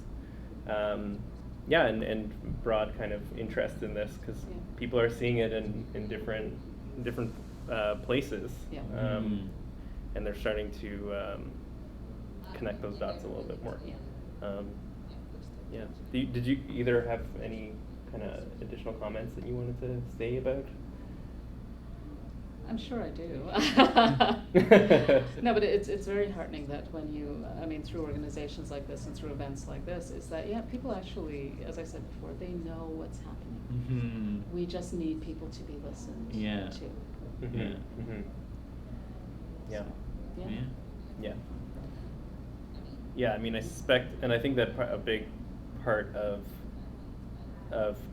And broad kind of interest in this because Yeah. people are seeing it in different places. Yeah. And they're starting to connect those dots a little bit more. Yeah. Yeah. Did you either have any kind of additional comments that you wanted to say about? I'm sure I do. No, but it's very heartening that when you, I mean, through organizations like this and through events like this, is that, yeah, people actually, as I said before, they know what's happening. We just need people to be listened to. Yeah. Yeah. Yeah. Yeah. Yeah, I mean, I suspect, and I think that a big part of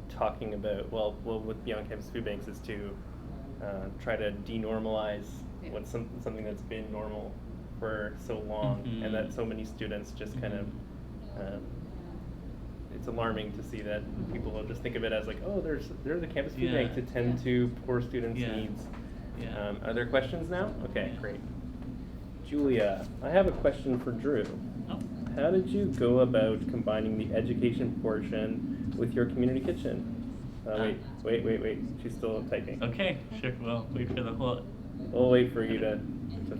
talking about, well, with Beyond Campus Food Banks is to try to denormalize Yeah. what's something that's been normal for so long, and that so many students just kind of, it's alarming to see that people will just think of it as like, oh, there's a campus food bank to tend to poor students' needs. Yeah. Are there questions now? Okay, Yeah. great. Julia, I have a question for Drew. Oh. How did you go about combining the education portion with your community kitchen? Wait. She's still typing. Okay, sure. Well, wait for the whole. We'll wait for you to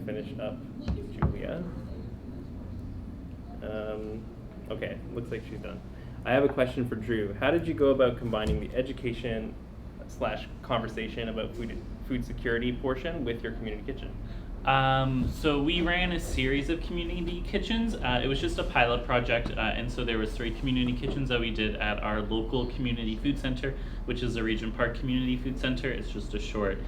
finish up, Julia. Okay, looks like she's done. I have a question for Drew. How did you go about combining the education / conversation about food security portion with your community kitchen? So we ran a series of community kitchens. It was just a pilot project, and so there was 3 community kitchens that we did at our local community food center, which is the Regent Park Community Food Center. It's just a short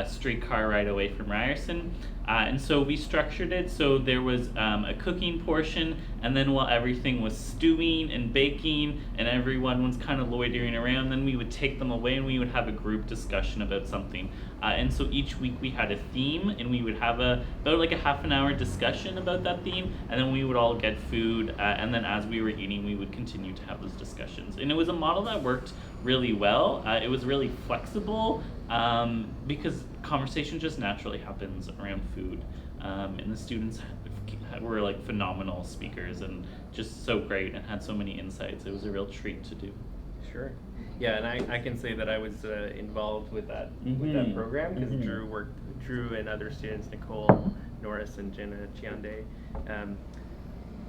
streetcar ride away from Ryerson. And so we structured it so there was a cooking portion, and then while everything was stewing and baking and everyone was kind of loitering around, then we would take them away and we would have a group discussion about something. And so each week we had a theme, and we would have about like a half an hour discussion about that theme, and then we would all get food, and then as we were eating we would continue to have those discussions. And it was a model that worked really well. It was really flexible, because conversation just naturally happens around food, and the students were like phenomenal speakers and just so great and had so many insights. It was a real treat to do. Sure. Yeah, and I can say that I was involved with that program because Drew and other students, Nicole Norris and Jenna Chiande,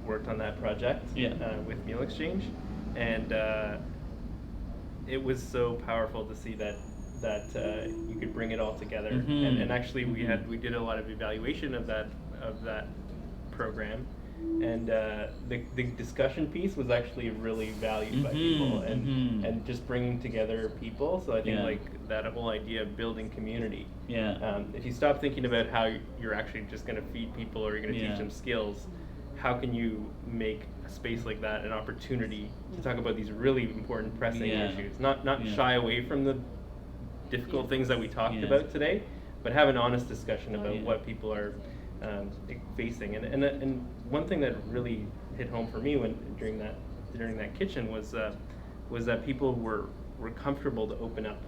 worked on that project with Meal Exchange, and it was so powerful to see that you could bring it all together. And actually we did a lot of evaluation of that program, and the discussion piece was actually really valued by people, and just bringing together people. So I think like that whole idea of building community. If you stop thinking about how you're actually just going to feed people or you're going to teach them skills, how can you make a space like that an opportunity to talk about these really important pressing issues, not shy away from the difficult things that we talked about today, but have an honest discussion about what people are facing. And one thing that really hit home for me during that kitchen was that people were comfortable to open up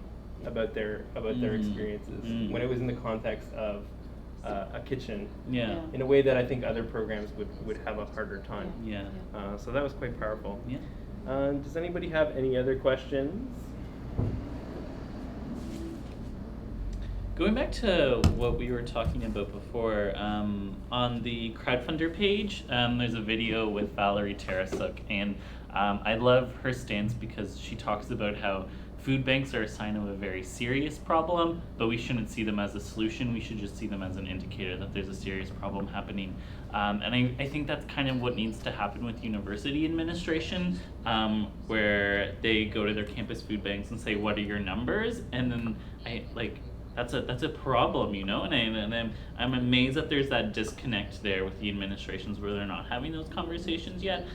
about their experiences when it was in the context of a kitchen, in a way that I think other programs would have a harder time. So that was quite powerful. Does anybody have any other questions? Going back to what we were talking about before, on the crowdfunder page, there's a video with Valerie Tarasuk, and I love her stance because she talks about how food banks are a sign of a very serious problem, but we shouldn't see them as a solution. We should just see them as an indicator that there's a serious problem happening. And I think that's kind of what needs to happen with university administration, where they go to their campus food banks and say, "What are your numbers?" And then that's a problem, you know, and I'm amazed that there's that disconnect there with the administrations where they're not having those conversations yet.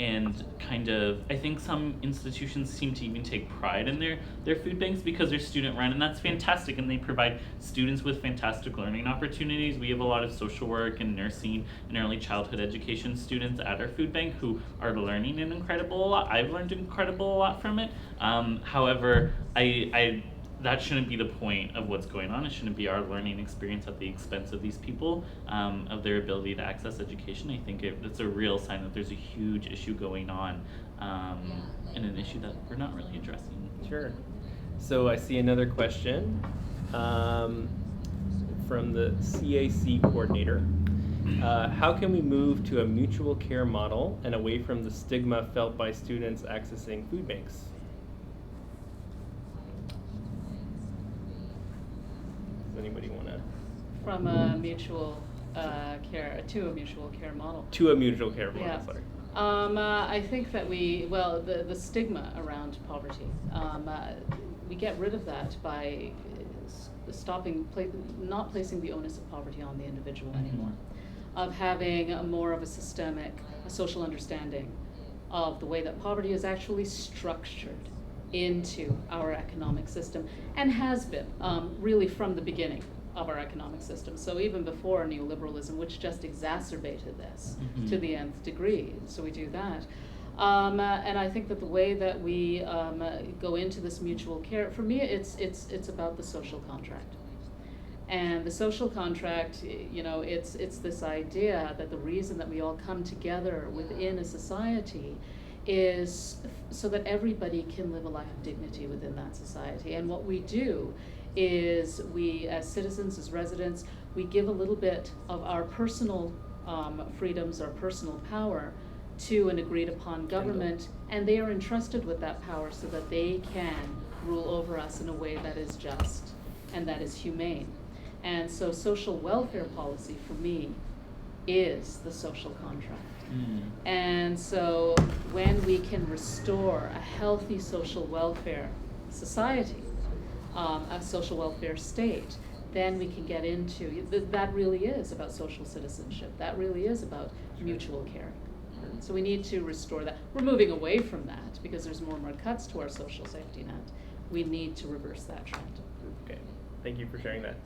And kind of, I think some institutions seem to even take pride in their food banks because they're student run, and that's fantastic, and they provide students with fantastic learning opportunities. We have a lot of social work and nursing and early childhood education students at our food bank who are learning an incredible lot. I've learned incredible lot from it. However, I that shouldn't be the point of what's going on. It shouldn't be our learning experience at the expense of these people, of their ability to access education. I think it's a real sign that there's a huge issue going on, and an issue that we're not really addressing. Sure. So I see another question from the CAC coordinator. How can we move to a mutual care model and away from the stigma felt by students accessing food banks? Anybody want to? From a mutual care to a mutual care model. To a mutual care model, Yeah. sorry. I think that the stigma around poverty, we get rid of that by not placing the onus of poverty on the individual anymore, of having more of a social understanding of the way that poverty is actually structured into our economic system, and has been really from the beginning of our economic system. So even before neoliberalism, which just exacerbated this to the nth degree. So we do that. And I think that the way that we go into this mutual care, for me, it's about the social contract. And the social contract, you know, it's this idea that the reason that we all come together within a society is so that everybody can live a life of dignity within that society. And what we do is we, as citizens, as residents, we give a little bit of our personal freedoms, our personal power to an agreed upon government, and they are entrusted with that power so that they can rule over us in a way that is just and that is humane. And so social welfare policy for me is the social contract. And so when we can restore a healthy social welfare society, a social welfare state, then we can get into, that really is about social citizenship. That really is about mutual care. So we need to restore that. We're moving away from that because there's more and more cuts to our social safety net. We need to reverse that trend. Okay, thank you for sharing that.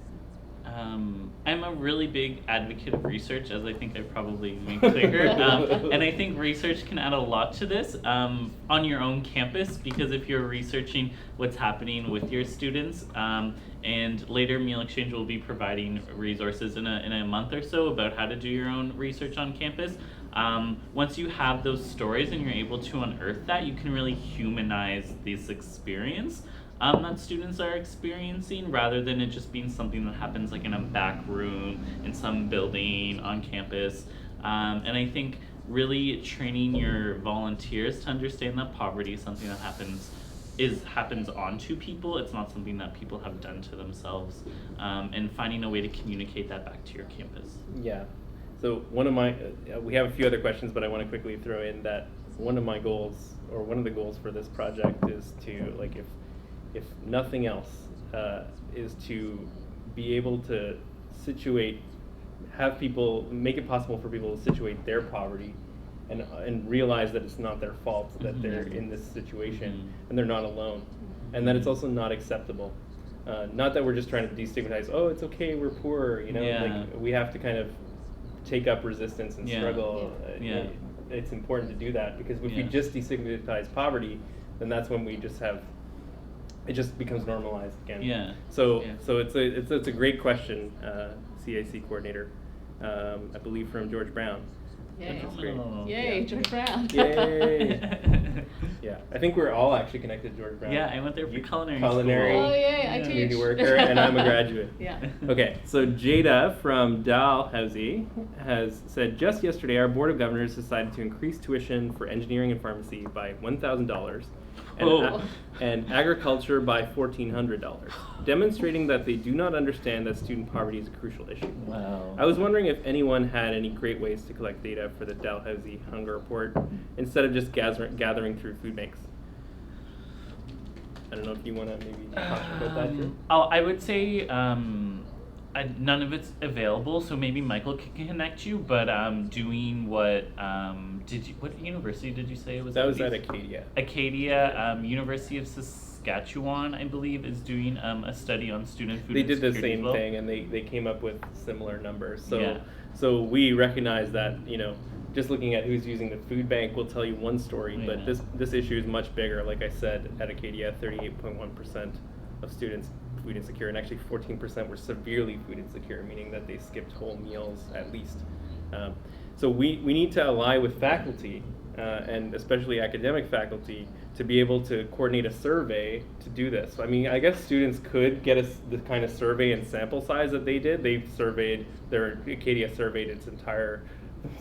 I'm a really big advocate of research, as I think I've probably made clear. And I think research can add a lot to this on your own campus, because if you're researching what's happening with your students, and later Meal Exchange will be providing resources in a month or so about how to do your own research on campus. Once you have those stories and you're able to unearth that, you can really humanize this experience that students are experiencing, rather than it just being something that happens like in a back room in some building on campus. And I think really training your volunteers to understand that poverty is something that happens onto people. It's not something that people have done to themselves, and finding a way to communicate that back to your campus. Yeah. So one of my, we have a few other questions, but I want to quickly throw in that one of my goals, or one of the goals for this project, is to, like, if nothing else, is to be able to make it possible for people to situate their poverty and realize that it's not their fault that they're in this situation and they're not alone, and that it's also not acceptable. Not that we're just trying to destigmatize, oh, it's okay, we're poor, you know, like we have to kind of take up resistance and struggle. It's important to do that, because if we just destigmatize poverty, then that's when we just have, it just becomes normalized again. So it's a great question, CAC coordinator, I believe from George Brown. Yay. Which is great. Yay, George Brown. Yay. Yeah, I think we're all actually connected to George Brown. Yeah, I went there for You- culinary culinary school. Oh, yay, I teach. community worker, and I'm a graduate. Yeah. Okay, so Jada from Dalhousie has said, just yesterday our Board of Governors decided to increase tuition for engineering and pharmacy by $1,000 and, Oh. and agriculture by $1,400, demonstrating that they do not understand that student poverty is a crucial issue. Wow. I was wondering if anyone had any great ways to collect data for the Dalhousie Hunger Report instead of just gathering through food banks. I don't know if you want to maybe talk about that, Drew? I would say none of it's available, so maybe Michael can connect you. But doing what what university did you say it was? That was at these? Acadia. Acadia, University of Saskatchewan, I believe, is doing a study on student food. They did the insecurity as same well. thing, and they came up with similar numbers. So Yeah. so we recognize that, you know, just looking at who's using the food bank will tell you one story, but Yeah. this issue is much bigger. Like I said, at Acadia, 38.1% of students food insecure, and actually 14% were severely food insecure, meaning that they skipped whole meals at least. So we need to ally with faculty, and especially academic faculty, to be able to coordinate a survey to do this. I mean, I guess students could get the kind of survey and sample size that they did. Acadia surveyed its entire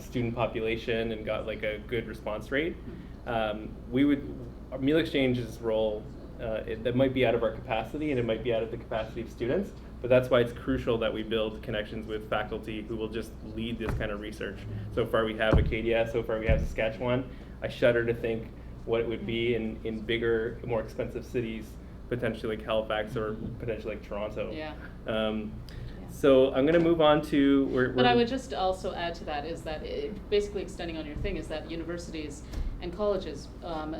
student population and got like a good response rate. Meal Exchange's role, that might be out of our capacity, and it might be out of the capacity of students, but that's why it's crucial that we build connections with faculty who will just lead this kind of research. So far we have Acadia, so far we have Saskatchewan. I shudder to think what it would be in bigger, more expensive cities, potentially like Halifax or potentially like Toronto. Yeah. So I'm going to move on to... But I would just also add to that is that basically extending on your thing is that universities and colleges,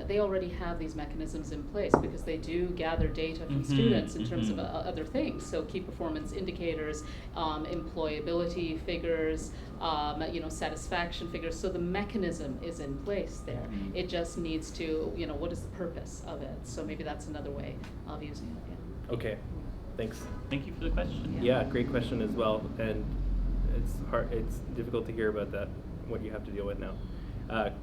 they already have these mechanisms in place because they do gather data from students in terms of other things. So key performance indicators, employability figures, satisfaction figures. So the mechanism is in place there. It just needs to, what is the purpose of it? So maybe that's another way of using it. Yeah. Okay, thanks. Thank you for the question. Yeah, great question as well, and it's difficult to hear about that, what you have to deal with now.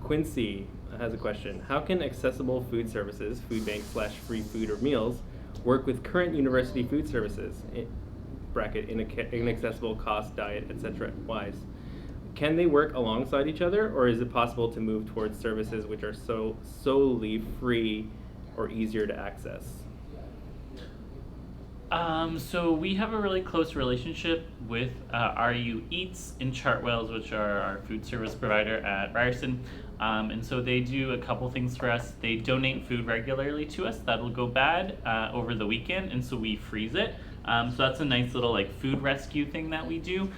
Quincy has a question. How can accessible food services, food bank / free food or meals, work with current university food services, inaccessible cost, diet, etc. wise? Can they work alongside each other, or is it possible to move towards services which are solely free or easier to access? So we have a really close relationship with RU Eats in Chartwells, which are our food service provider at Ryerson. And so they do a couple things for us. They donate food regularly to us that'll go bad over the weekend, and so we freeze it. So that's a nice little food rescue thing that we do.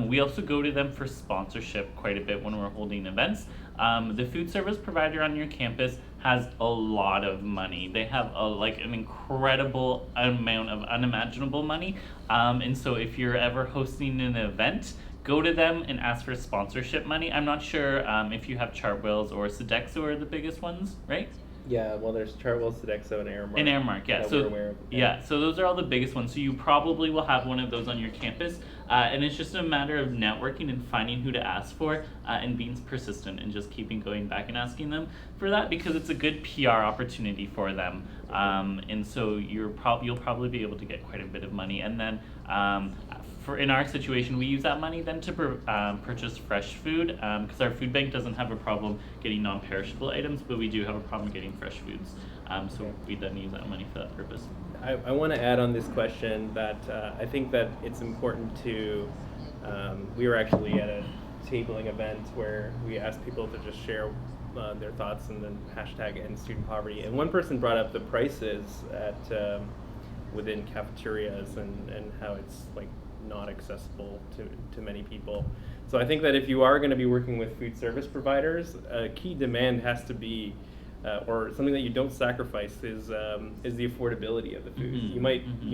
We also go to them for sponsorship quite a bit when we're holding events. The food service provider on your campus has a lot of money. They have an incredible amount of unimaginable money. And so if you're ever hosting an event, go to them and ask for sponsorship money. I'm not sure if you have Chartwells or Sodexo are the biggest ones, right? Yeah, well, there's Chartwell, Sodexo, and Aramark. And Aramark, yeah. That So we're aware of. yeah, so those are all the biggest ones. So you probably will have one of those on your campus, and it's just a matter of networking and finding who to ask for, and being persistent and just keeping going back and asking them for that, because it's a good PR opportunity for them. And so you'll probably be able to get quite a bit of money, and then in our situation, we use that money then to purchase fresh food, because our food bank doesn't have a problem getting non-perishable items, but we do have a problem getting fresh foods. So we then use that money for that purpose. I want to add on this question that I think that it's important to, we were actually at a tabling event where we asked people to just share their thoughts and then hashtag end student poverty. And one person brought up the prices at within cafeterias and how it's not accessible to many people. So I think that if you are going to be working with food service providers, a key demand has to be, or something that you don't sacrifice is the affordability of the food. You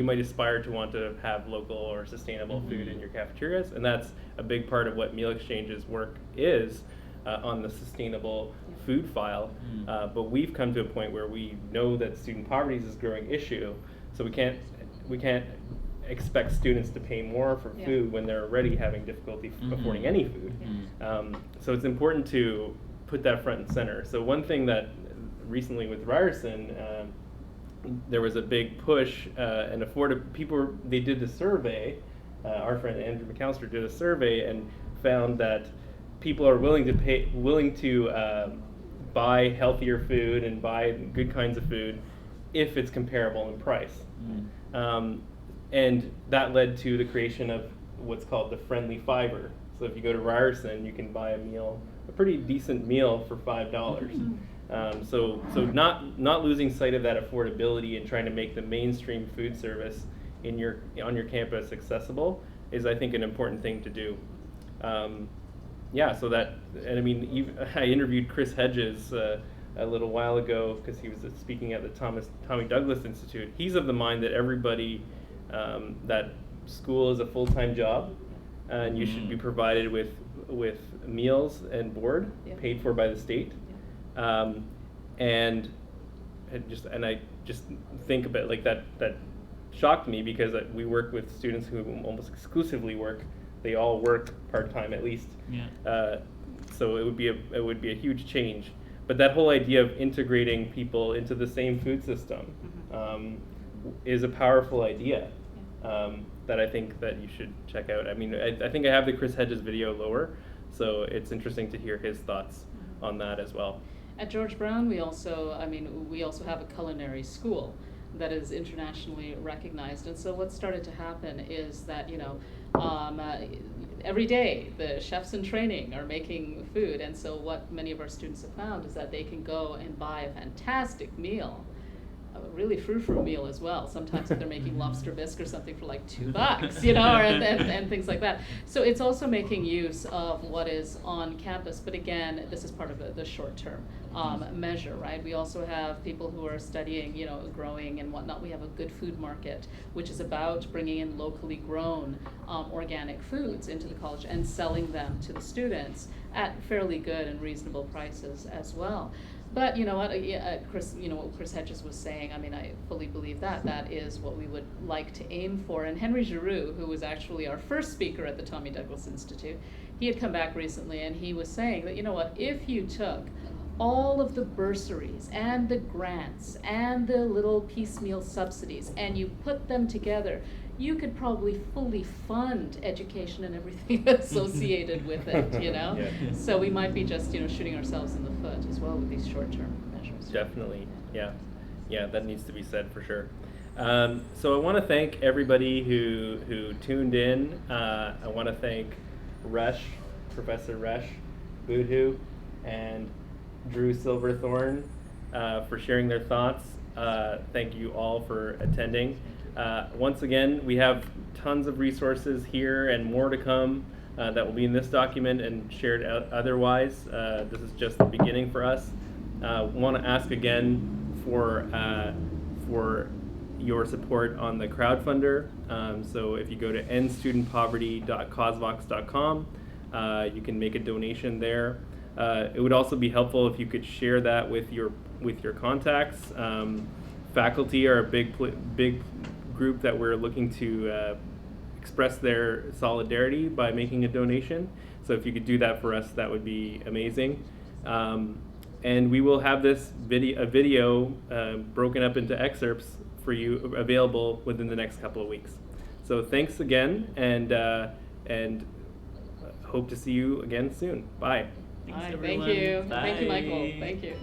might aspire to want to have local or sustainable food in your cafeterias, and that's a big part of what Meal Exchange's work is on the sustainable food file. But we've come to a point where we know that student poverty is a growing issue, so we can't expect students to pay more for food when they're already having difficulty affording any food. So it's important to put that front and center. So one thing that recently with Ryerson, there was a big push and they did the survey. Our friend Andrew McAllister did a survey and found that people are willing to buy healthier food and buy good kinds of food if it's comparable in price. And that led to the creation of what's called the Friendly Fiver. So if you go to Ryerson, you can buy a pretty decent meal for $5. So not losing sight of that affordability and trying to make the mainstream food service on your campus accessible is, I think, an important thing to do. So that, and I mean, I interviewed Chris Hedges a little while ago because he was speaking at the Tommy Douglas Institute. He's of the mind that everybody, that school is a full-time job, and you should be provided with meals and board paid for by the state. And I just think about like that shocked me because we work with students who almost exclusively work. They all work part-time at least. So it would be a huge change. But that whole idea of integrating people into the same food system is a powerful idea that I think that you should check out. I mean, I think I have the Chris Hedges video lower, so it's interesting to hear his thoughts on that as well. At George Brown, we also have a culinary school that is internationally recognized. And so what started to happen is that, every day the chefs in training are making food. And so what many of our students have found is that they can go and buy a fantastic meal, a really frou-frou meal as well. Sometimes if they're making lobster bisque or something for like $2, and things like that. So it's also making use of what is on campus. But again, this is part of the short-term measure, right? We also have people who are studying, growing and whatnot. We have a good food market, which is about bringing in locally grown organic foods into the college and selling them to the students at fairly good and reasonable prices as well. But you know what, Chris, what Chris Hedges was saying, I mean, I fully believe that is what we would like to aim for. And Henry Giroux, who was actually our first speaker at the Tommy Douglas Institute, he had come back recently and he was saying that, if you took all of the bursaries and the grants and the little piecemeal subsidies and you put them together, you could probably fully fund education and everything associated with it, Yeah. So we might be just, shooting ourselves in the foot as well with these short-term measures. Definitely, yeah, that needs to be said for sure. So I want to thank everybody who tuned in. I want to thank Professor Resh Budhu, and Drew Silverthorne for sharing their thoughts. Thank you all for attending. Once again, we have tons of resources here and more to come that will be in this document and shared otherwise. This is just the beginning for us. Want to ask again for your support on the crowdfunder. So if you go to endstudentpoverty.causevox.com, you can make a donation there. It would also be helpful if you could share that with your contacts. Faculty are a big group that we're looking to express their solidarity by making a donation. So if you could do that for us, that would be amazing. And we will have this video broken up into excerpts for you available within the next couple of weeks. So thanks again, and hope to see you again soon. Bye. Thanks, Hi, everyone. thank you. Bye. Thank you, Michael. Thank you.